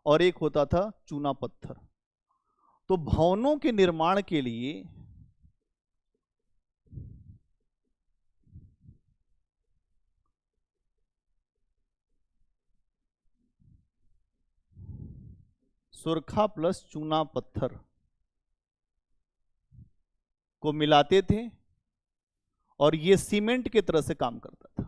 और एक होता था चूना पत्थर। तो भवनों के निर्माण के लिए सुरखा प्लस चूना पत्थर को मिलाते थे और ये सीमेंट की तरह से काम करता था।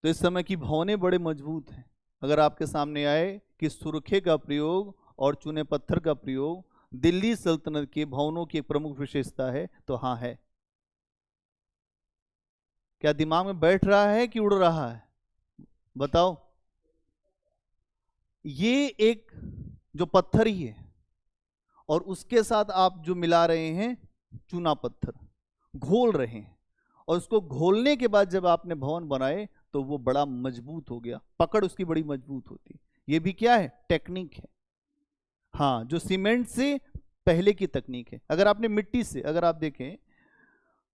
तो इस समय की भवनें बड़े मजबूत हैं। अगर आपके सामने आए कि सुरखे का प्रयोग और चूने पत्थर का प्रयोग दिल्ली सल्तनत के भवनों की एक प्रमुख विशेषता है, तो हाँ है। क्या दिमाग में बैठ रहा है कि उड़ रहा है, बताओ। ये एक जो पत्थर ही है और उसके साथ आप जो मिला रहे हैं चूना पत्थर, घोल रहे हैं, और उसको घोलने के बाद जब आपने भवन बनाए तो वो बड़ा मजबूत हो गया, पकड़ उसकी बड़ी मजबूत होती। ये भी क्या है, टेक्निक है। हाँ, जो सीमेंट से पहले की तकनीक है। अगर आपने मिट्टी से अगर आप देखें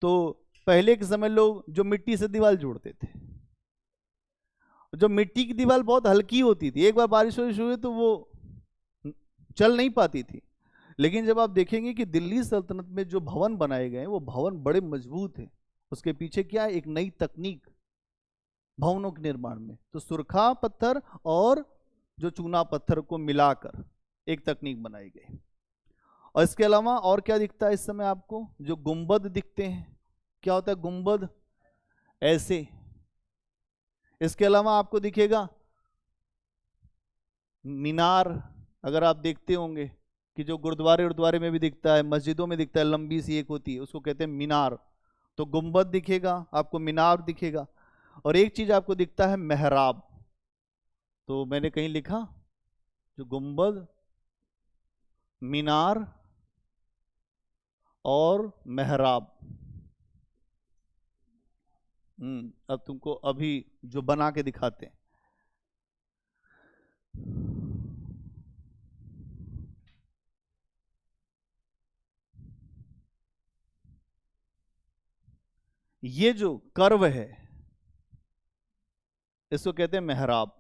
तो पहले के समय लोग जो मिट्टी से दीवार जोड़ते थे, जो मिट्टी की दीवार बहुत हल्की होती थी, एक बार बारिश हुई तो वो चल नहीं पाती थी। लेकिन जब आप देखेंगे कि दिल्ली सल्तनत में जो भवन बनाए गए वो भवन बड़े मजबूत हैं, उसके पीछे क्या है, एक नई तकनीक भवनों के निर्माण में। तो सुरखा पत्थर और जो चूना पत्थर को मिलाकर एक तकनीक बनाई गई। और इसके अलावा और क्या दिखता है इस समय आपको, जो गुंबद दिखते हैं, क्या होता है गुंबद, ऐसे। इसके अलावा आपको दिखेगा मीनार। अगर आप देखते होंगे कि जो गुरुद्वारे उर्द्वारे में भी दिखता है, मस्जिदों में दिखता है, लंबी सी एक होती है, उसको कहते हैं मीनार। तो गुंबद दिखेगा आपको, मीनार दिखेगा, और एक चीज आपको दिखता है मेहराब। तो मैंने कहीं लिखा, जो गुंबद, मीनार और मेहराब। अब तुमको अभी जो बना के दिखाते हैं, ये जो कर्व है इसको कहते हैं मेहराब।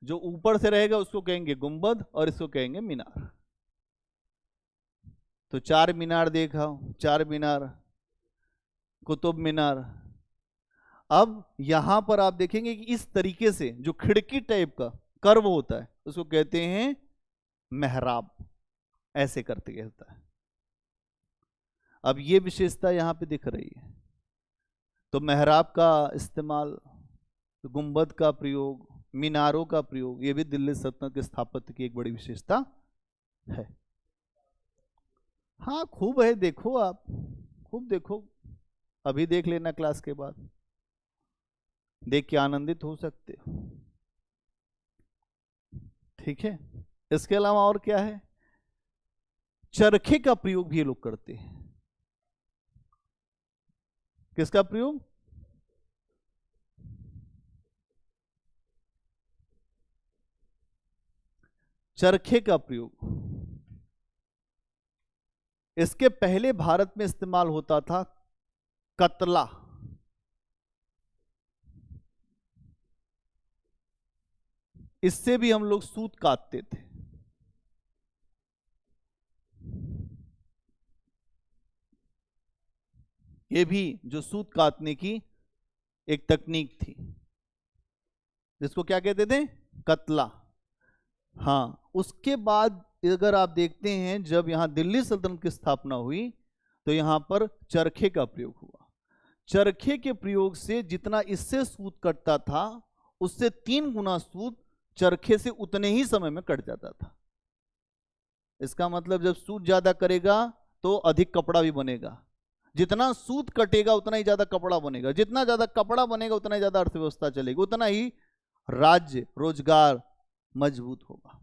जो ऊपर से रहेगा उसको कहेंगे गुंबद और इसको कहेंगे मीनार। तो चार मीनार देखा, चार मीनार, कुतुब मीनार। अब यहां पर आप देखेंगे कि इस तरीके से जो खिड़की टाइप का कर्व होता है उसको कहते हैं मेहराब, ऐसे करते होता है। अब ये विशेषता यहां पे दिख रही है। तो मेहराब का इस्तेमाल, गुंबद का प्रयोग, मीनारों का प्रयोग, ये भी दिल्ली सल्तनत के स्थापत्य की एक बड़ी विशेषता है। हाँ खूब है, देखो आप, खूब देखो, अभी देख लेना क्लास के बाद, देख के आनंदित हो सकते हो। ठीक है, इसके अलावा और क्या है, चरखे का प्रयोग भी ये लोग करते हैं। किसका प्रयोग, चरखे का प्रयोग। इसके पहले भारत में इस्तेमाल होता था कतला। इससे भी हम लोग सूत काटते थे। ये भी जो सूत काटने की एक तकनीक थी, जिसको क्या कहते थे, कतला। हाँ, उसके बाद अगर आप देखते हैं जब यहाँ दिल्ली सल्तनत की स्थापना हुई तो यहाँ पर चरखे का प्रयोग हुआ। चरखे के प्रयोग से जितना इससे सूत कटता था उससे 3 गुना सूत चरखे से उतने ही समय में कट जाता था। इसका मतलब जब सूत ज्यादा करेगा तो अधिक कपड़ा भी बनेगा, जितना सूत कटेगा उतना ही ज्यादा कपड़ा बनेगा, जितना ज्यादा कपड़ा बनेगा उतना ही ज्यादा अर्थव्यवस्था चलेगी, उतना ही राज्य रोजगार मजबूत होगा।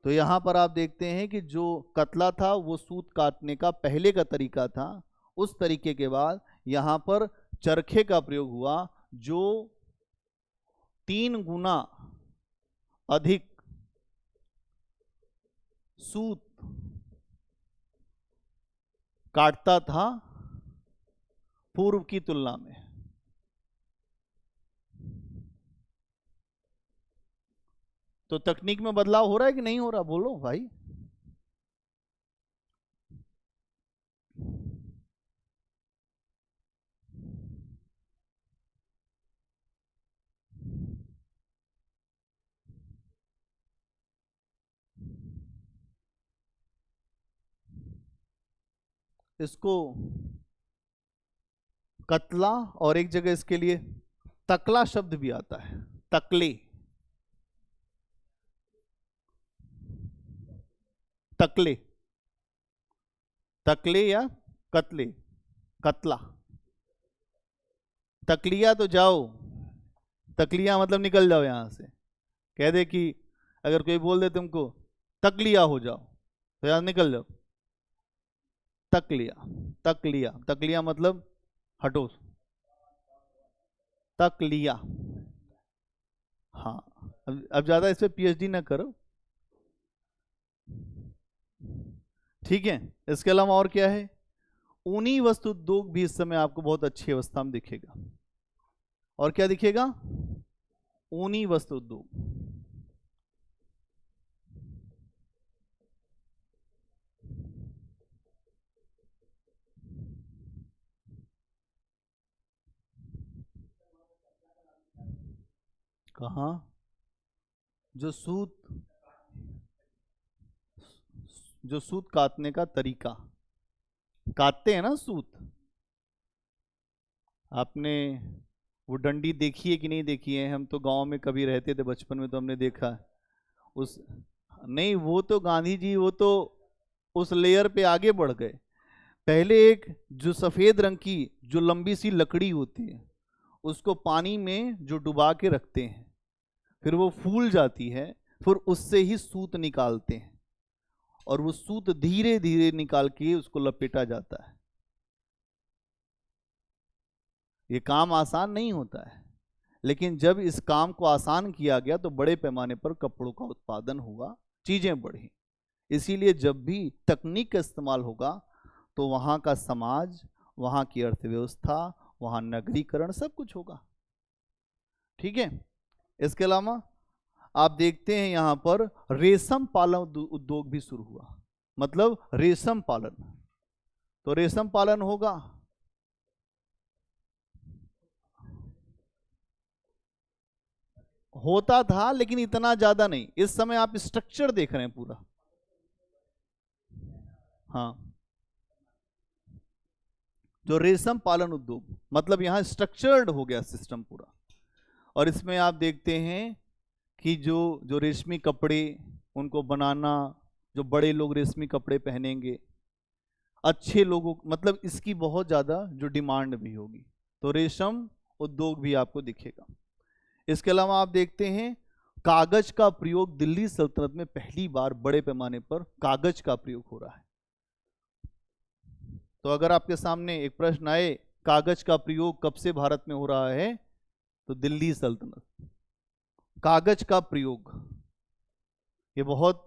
तो यहां पर आप देखते हैं कि जो कतला था वो सूत काटने का पहले का तरीका था। उस तरीके के बाद यहां पर चरखे का प्रयोग हुआ जो 3 गुना अधिक सूत काटता था पूर्व की तुलना में। तो तकनीक में बदलाव हो रहा है कि नहीं हो रहा, बोलो भाई। इसको कतला और एक जगह इसके लिए तकला शब्द भी आता है, तकले, तकले, तकले या कतले, कतला। तकलिया तो जाओ, तकलिया मतलब निकल जाओ यहां से। कह दे कि अगर कोई बोल दे तुमको तकलिया हो जाओ तो यहां निकल जाओ। तकलिया, तकलिया, तकलिया मतलब हटो, तकलिया। हाँ, अब ज्यादा इस पे पीएचडी ना करो, ठीक है। इसके अलावा और क्या है, ऊनी वस्त्र उद्योग भी इस समय आपको बहुत अच्छी अवस्था में दिखेगा। और क्या दिखेगा, ऊनी वस्त्र उद्योग। कहाँ, जो सूत, जो सूत काटने का तरीका, काटते हैं ना सूत, आपने वो डंडी देखी है कि नहीं देखी है? हम तो गांव में कभी रहते थे बचपन में तो हमने देखा है। उस, नहीं वो तो गांधी जी वो तो उस लेयर पे आगे बढ़ गए। पहले एक जो सफेद रंग की जो लंबी सी लकड़ी होती है उसको पानी में जो डुबा के रखते हैं, फिर वो फूल जाती है, फिर उससे ही सूत निकालते हैं और वो सूत धीरे धीरे निकाल के उसको लपेटा जाता है। ये काम आसान नहीं होता है, लेकिन जब इस काम को आसान किया गया तो बड़े पैमाने पर कपड़ों का उत्पादन हुआ, चीजें बढ़ी। इसीलिए जब भी तकनीक का इस्तेमाल होगा तो वहां का समाज, वहां की अर्थव्यवस्था, वहां नगरीकरण सब कुछ होगा, ठीक है। इसके अलावा आप देखते हैं यहां पर रेशम पालन उद्योग भी शुरू हुआ, मतलब रेशम पालन। तो रेशम पालन होगा, होता था लेकिन इतना ज्यादा नहीं। इस समय आप स्ट्रक्चर देख रहे हैं पूरा, हाँ, जो रेशम पालन उद्योग मतलब यहां स्ट्रक्चर्ड हो गया सिस्टम पूरा। और इसमें आप देखते हैं कि जो जो रेशमी कपड़े उनको बनाना, जो बड़े लोग रेशमी कपड़े पहनेंगे, अच्छे लोगों, मतलब इसकी बहुत ज़्यादा जो डिमांड भी होगी, तो रेशम उद्योग भी आपको दिखेगा। इसके अलावा आप देखते हैं कागज का प्रयोग, दिल्ली सल्तनत में पहली बार बड़े पैमाने पर कागज का प्रयोग हो रहा है। तो अगर आपके सामने एक प्रश्न आए कागज का प्रयोग कब से भारत में हो रहा है, तो दिल्ली सल्तनत। कागज का प्रयोग ये बहुत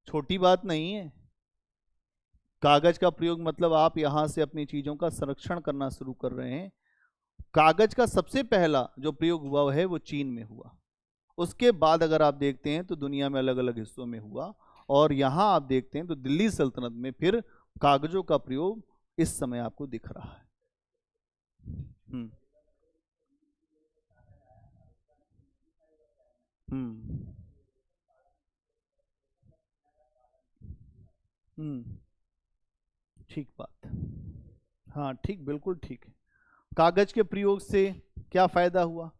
छोटी बात नहीं है। कागज का प्रयोग मतलब आप यहां से अपनी चीजों का संरक्षण करना शुरू कर रहे हैं। कागज का सबसे पहला जो प्रयोग हुआ है वो चीन में हुआ। उसके बाद अगर आप देखते हैं तो दुनिया में अलग अलग हिस्सों में हुआ, और यहाँ आप देखते हैं तो दिल्ली सल्तनत में फिर कागजों का प्रयोग इस समय आपको दिख रहा है। हम्म हम्म हम्म ठीक बात। हाँ ठीक, बिल्कुल ठीक है। कागज के प्रयोग से क्या फायदा हुआ?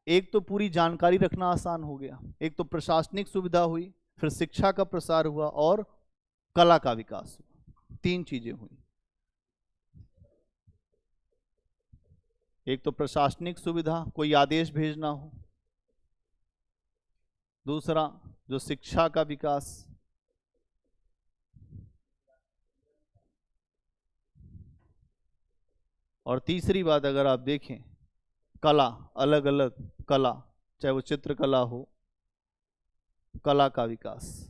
एक तो पूरी जानकारी रखना आसान हो गया, एक तो प्रशासनिक सुविधा हुई, फिर शिक्षा का प्रसार हुआ और कला का विकास हुआ। तीन चीजें हुई। एक तो प्रशासनिक सुविधा, कोई आदेश भेजना हो। दूसरा जो शिक्षा का विकास। और तीसरी बात अगर आप देखें, कला, अलग अलग कला, चाहे वो चित्रकला हो, कला का विकास।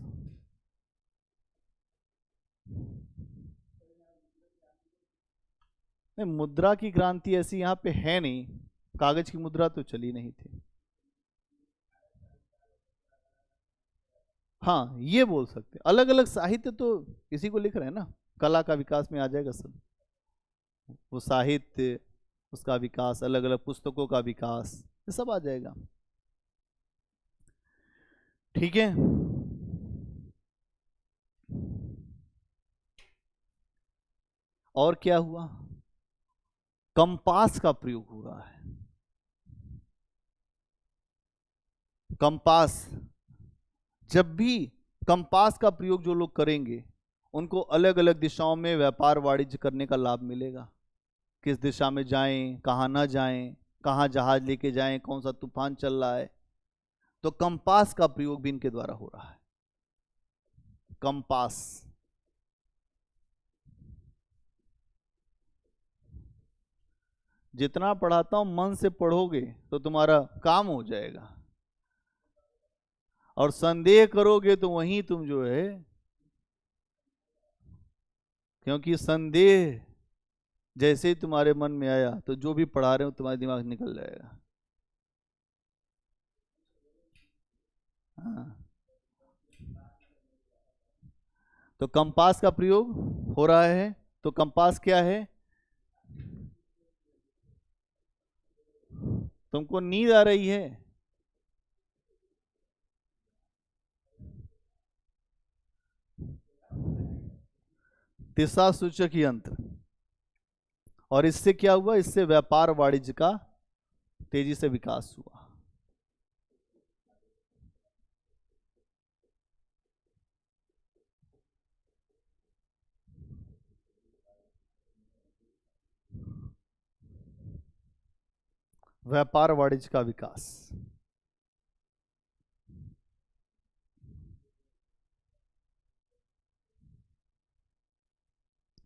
नहीं, मुद्रा की क्रांति ऐसी यहाँ पे है नहीं, कागज की मुद्रा तो चली नहीं थी। हाँ ये बोल सकते, अलग अलग साहित्य तो इसी को लिख रहे हैं ना, कला का विकास में आ जाएगा सब। वो साहित्य, उसका विकास, अलग अलग पुस्तकों का विकास, ये सब आ जाएगा। ठीक है। और क्या हुआ? कंपास का प्रयोग हो रहा है। कंपास, जब भी कंपास का प्रयोग जो लोग करेंगे उनको अलग अलग दिशाओं में व्यापार वाणिज्य करने का लाभ मिलेगा। किस दिशा में जाएं, कहाँ ना जाएं, कहाँ जहाज लेके जाएं, कौन सा तूफान चल रहा है, तो कंपास का प्रयोग भी इनके द्वारा हो रहा है। कंपास, जितना पढ़ाता हूं मन से पढ़ोगे तो तुम्हारा काम हो जाएगा, और संदेह करोगे तो वहीं तुम जो है, क्योंकि संदेह जैसे ही तुम्हारे मन में आया तो जो भी पढ़ा रहे हो तुम्हारे दिमाग से निकल जाएगा। हाँ, तो कंपास का प्रयोग हो रहा है। तो कंपास क्या है? तुमको नींद आ रही है? दिशा सूचक यंत्र। और इससे क्या हुआ? इससे व्यापार वाणिज्य का तेजी से विकास हुआ। व्यापार वाणिज्य का विकास।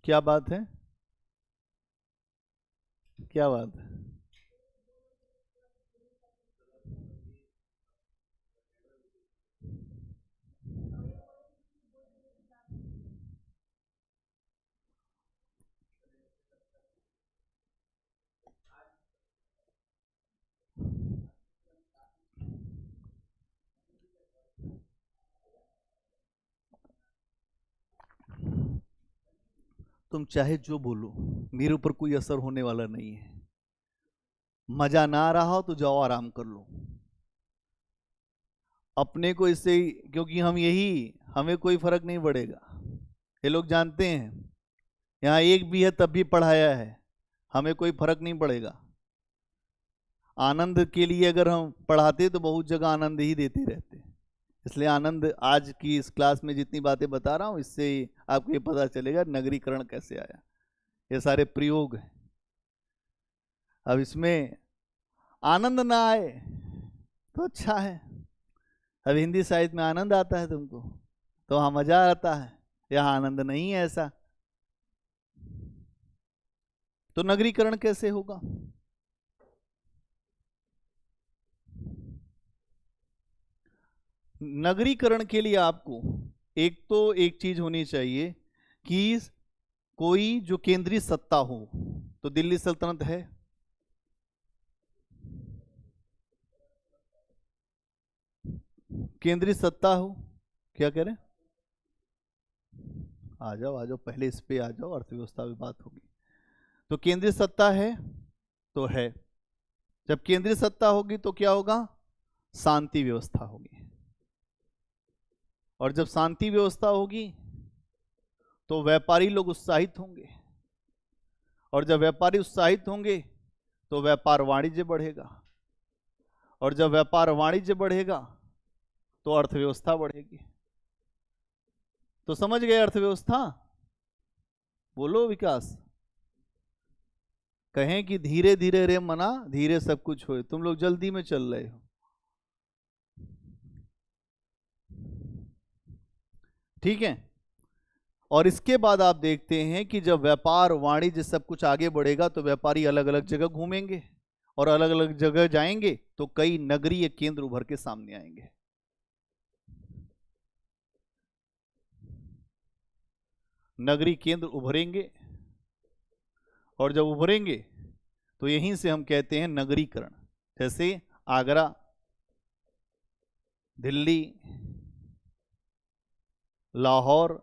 क्या बात है? क्या बात है? तुम चाहे जो बोलो, मेरे ऊपर कोई असर होने वाला नहीं है। मजा ना आ रहा हो तो जाओ आराम कर लो। अपने को इससे, क्योंकि हम यही, हमें कोई फर्क नहीं पड़ेगा। ये लोग जानते हैं, यहाँ एक भी है तब भी पढ़ाया है, हमें कोई फर्क नहीं पड़ेगा। आनंद के लिए अगर हम पढ़ाते तो बहुत जगह आनंद ही देते रहते। इसलिए आनंद, आज की इस क्लास में जितनी बातें बता रहा हूँ इससे ही आपको ये पता चलेगा नगरीकरण कैसे आया। ये सारे प्रयोग हैं। अब इसमें आनंद ना आए तो अच्छा है। अब हिंदी साहित्य में आनंद आता है तुमको तो वहाँ मजा आता है, यहाँ आनंद नहीं है ऐसा। तो नगरीकरण कैसे होगा? नगरीकरण के लिए आपको एक तो एक चीज होनी चाहिए कि कोई जो केंद्रीय सत्ता हो। तो दिल्ली सल्तनत है, केंद्रीय सत्ता हो, क्या कह रहे हैं? आ जाओ पहले इस पे आ जाओ, अर्थव्यवस्था पे बात होगी। तो केंद्रीय सत्ता है तो है, जब केंद्रीय सत्ता होगी तो क्या होगा? शांति व्यवस्था होगी। और जब शांति व्यवस्था होगी तो व्यापारी लोग उत्साहित होंगे, और जब व्यापारी उत्साहित होंगे तो व्यापार वाणिज्य बढ़ेगा, और जब व्यापार वाणिज्य बढ़ेगा तो अर्थव्यवस्था बढ़ेगी। तो समझ गए अर्थव्यवस्था? बोलो विकास। कहें कि धीरे धीरे रे मना, धीरे सब कुछ होए, तुम लोग जल्दी में चल रहे हो। ठीक है। और इसके बाद आप देखते हैं कि जब व्यापार वाणिज्य सब कुछ आगे बढ़ेगा तो व्यापारी अलग अलग जगह घूमेंगे, और अलग अलग जगह जाएंगे तो कई नगरीय केंद्र उभर के सामने आएंगे। नगरीय केंद्र उभरेंगे, और जब उभरेंगे तो यहीं से हम कहते हैं नगरीकरण। जैसे आगरा, दिल्ली, लाहौर,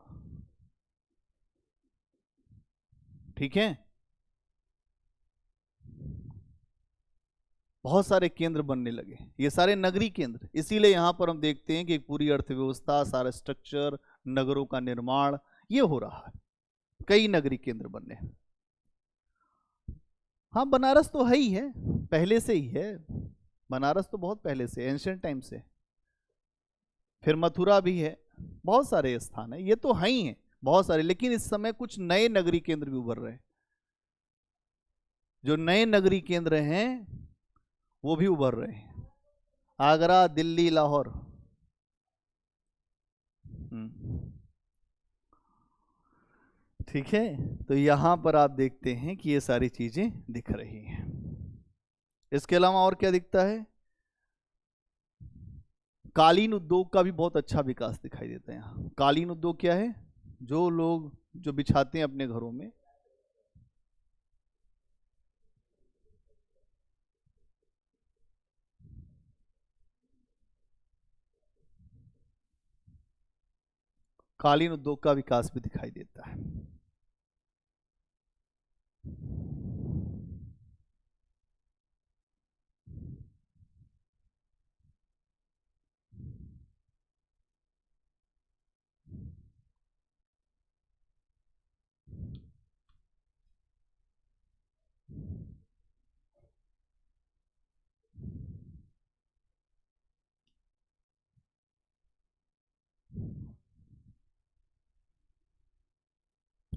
ठीक है, बहुत सारे केंद्र बनने लगे, ये सारे नगरीय केंद्र। इसीलिए यहां पर हम देखते हैं कि पूरी अर्थव्यवस्था, सारा स्ट्रक्चर, नगरों का निर्माण ये हो रहा है, कई नगरीय केंद्र बनने हैं। हाँ, बनारस तो है ही है, पहले से ही है। बनारस तो बहुत पहले से, एंशियंट टाइम से। फिर मथुरा भी है, बहुत सारे स्थान है, ये तो है ही है बहुत सारे। लेकिन इस समय कुछ नए नगरीय केंद्र भी उभर रहे हैं। जो नए नगरीय केंद्र हैं वो भी उभर रहे हैं, आगरा, दिल्ली, लाहौर। ठीक है। तो यहां पर आप देखते हैं कि ये सारी चीजें दिख रही हैं। इसके अलावा और क्या दिखता है? कालीन उद्योग का भी बहुत अच्छा विकास दिखाई देता है यहाँ। कालीन उद्योग क्या है? जो लोग जो बिछाते हैं अपने घरों में, कालीन उद्योग का विकास भी दिखाई देता है।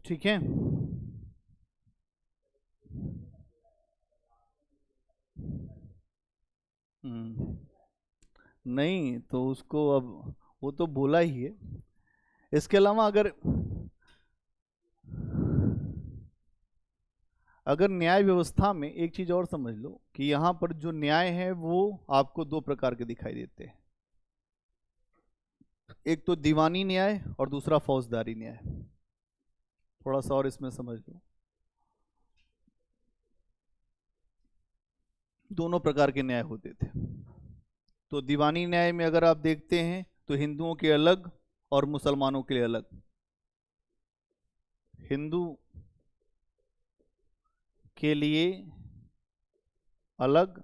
ठीक है। हम्म, नहीं तो उसको अब, वो तो बोला ही है। इसके अलावा अगर अगर न्याय व्यवस्था में एक चीज और समझ लो कि यहाँ पर जो न्याय है वो आपको दो प्रकार के दिखाई देते हैं। एक तो दीवानी न्याय और दूसरा फौजदारी न्याय। थोड़ा सा और इसमें समझ लो, दोनों प्रकार के न्याय होते थे। तो दीवानी न्याय में अगर आप देखते हैं तो हिंदुओं के अलग और मुसलमानों के लिए अलग। हिंदू के लिए अलग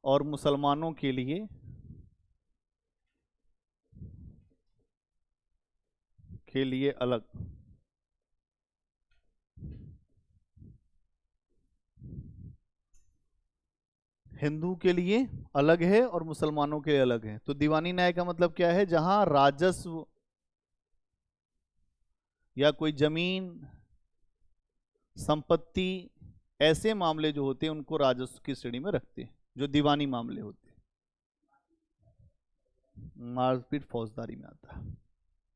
और मुसलमानों के लिए अलग। हिंदू के लिए अलग है और मुसलमानों के लिए अलग है। तो दीवानी न्याय का मतलब क्या है? जहां राजस्व या कोई जमीन, संपत्ति, ऐसे मामले जो होते हैं उनको राजस्व की श्रेणी में रखते हैं, जो दीवानी मामले होते हैं। मारपीट फौजदारी में आता है,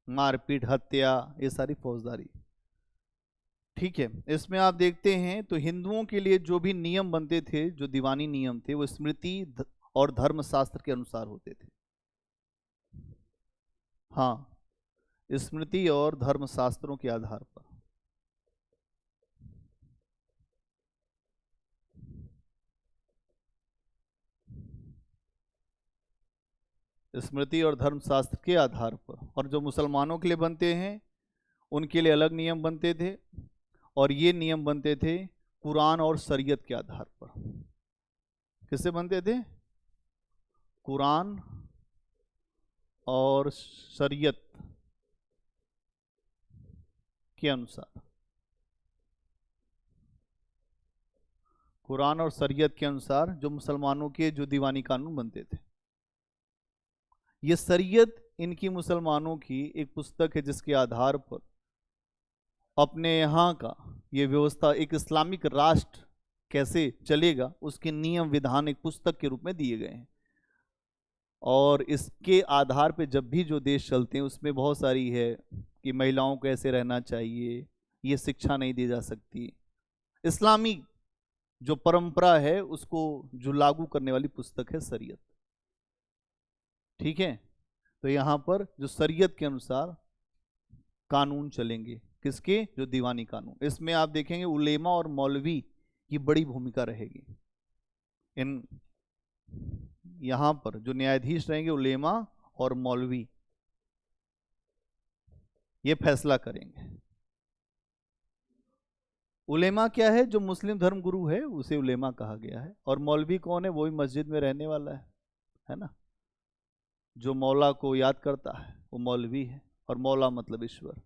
मारपीट, हत्या, ये सारी फौजदारी। ठीक है। इसमें आप देखते हैं तो हिंदुओं के लिए जो भी नियम बनते थे, जो दीवानी नियम थे, वो स्मृति और धर्मशास्त्र के अनुसार होते थे। हाँ, स्मृति और धर्मशास्त्रों के आधार पर। स्मृति और धर्मशास्त्र के आधार पर। और जो मुसलमानों के लिए बनते हैं उनके लिए अलग नियम बनते थे, और ये नियम बनते थे कुरान और शरीयत के आधार पर। किससे बनते थे? कुरान और शरीयत के अनुसार। कुरान और शरीयत के अनुसार जो मुसलमानों के जो दीवानी कानून बनते थे। ये शरीयत इनकी मुसलमानों की एक पुस्तक है जिसके आधार पर अपने यहाँ का ये व्यवस्था, एक इस्लामिक राष्ट्र कैसे चलेगा, उसके नियम विधान एक पुस्तक के रूप में दिए गए हैं। और इसके आधार पे जब भी जो देश चलते हैं उसमें बहुत सारी है कि महिलाओं को ऐसे रहना चाहिए, ये शिक्षा नहीं दी जा सकती। इस्लामी जो परंपरा है उसको जो लागू करने वाली पुस्तक है शरीयत। ठीक है, तो यहाँ पर जो शरीयत के अनुसार कानून चलेंगे, किसके? जो दीवानी कानून। इसमें आप देखेंगे उलेमा और मौलवी की बड़ी भूमिका रहेगी। इन यहाँ पर जो न्यायाधीश रहेंगे उलेमा और मौलवी, ये फैसला करेंगे। उलेमा क्या है? जो मुस्लिम धर्म गुरु है उसे उलेमा कहा गया है। और मौलवी कौन है? वो भी मस्जिद में रहने वाला है ना। जो मौला को याद करता है वो मौलवी है। और मौला मतलब ईश्वर,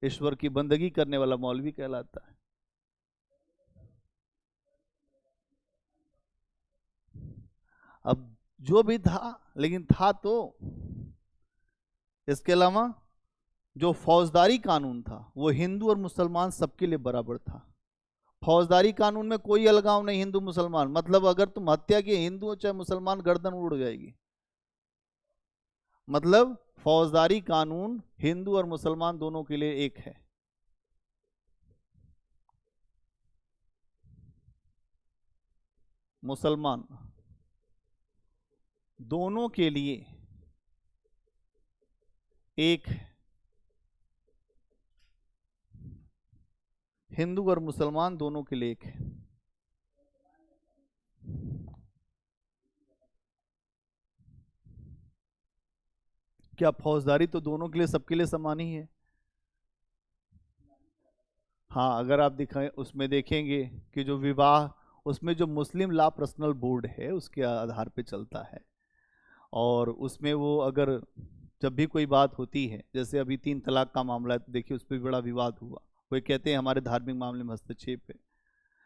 ईश्वर की बंदगी करने वाला मौलवी कहलाता है। अब जो भी था, लेकिन था तो इसके अलावा जो फौजदारी कानून था वो हिंदू और मुसलमान सबके लिए बराबर था। फौजदारी कानून में कोई अलगाव नहीं हिंदू मुसलमान, मतलब अगर तुम हत्या की हिंदू हो चाहे मुसलमान, गर्दन उड़ जाएगी। मतलब फौजदारी कानून हिंदू और मुसलमान दोनों के लिए एक है। मुसलमान दोनों के लिए एक है। हिंदू और मुसलमान दोनों के लिए एक है। क्या फौजदारी तो दोनों के लिए, सबके लिए समान ही है? हाँ, अगर आप दिखाएं उसमें देखेंगे कि जो विवाह, उसमें जो मुस्लिम लॉ पर्सनल बोर्ड है उसके आधार पे चलता है। और उसमें वो अगर जब भी कोई बात होती है, जैसे अभी 3 तलाक का मामला है तो देखिए उस पर बड़ा विवाद हुआ। वो कहते हैं हमारे धार्मिक मामले में हस्तक्षेप है,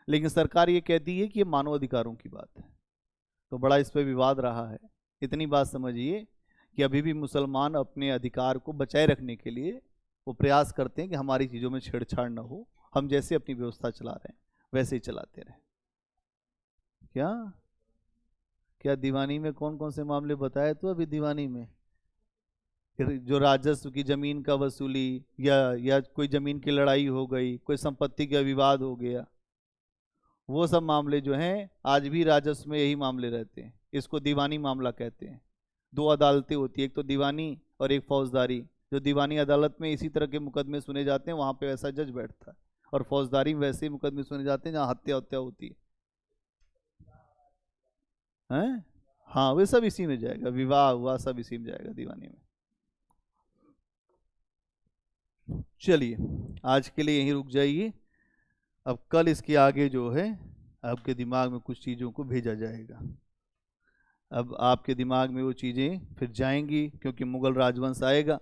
लेकिन सरकार ये कहती है कि ये मानव अधिकारों की बात है। तो बड़ा इस पर विवाद रहा है। इतनी बात समझिए कि अभी भी मुसलमान अपने अधिकार को बचाए रखने के लिए वो प्रयास करते हैं कि हमारी चीज़ों में छेड़छाड़ न हो, हम जैसे अपनी व्यवस्था चला रहे हैं वैसे ही चलाते रहें। क्या क्या दीवानी में कौन कौन से मामले बताए? तो अभी दीवानी में जो राजस्व की जमीन का वसूली, या कोई जमीन की लड़ाई हो गई, कोई संपत्ति का विवाद हो गया, वो सब मामले जो हैं आज भी राजस्व में यही मामले रहते हैं। इसको दीवानी मामला कहते हैं। 2 अदालतें होती है, एक तो दीवानी और एक फौजदारी। जो दीवानी अदालत में इसी तरह के मुकदमे सुने जाते हैं, वहाँ पे वैसा जज बैठता है। और फौजदारी में वैसे ही मुकदमे सुने जाते हैं जहाँ हत्या हत्या होती है। हाँ, वे सब इसी में जाएगा, विवाह हुआ सब इसी में जाएगा दीवानी में। चलिए आज के लिए यहीं रुक जाइए। अब कल इसके आगे जो है आपके दिमाग में कुछ चीज़ों को भेजा जाएगा। अब आपके दिमाग में वो चीज़ें फिर जाएंगी, क्योंकि मुगल राजवंश आएगा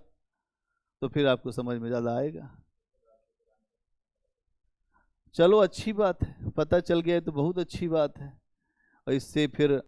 तो फिर आपको समझ में ज़्यादा आएगा। चलो अच्छी बात है, पता चल गया है तो बहुत अच्छी बात है। और इससे फिर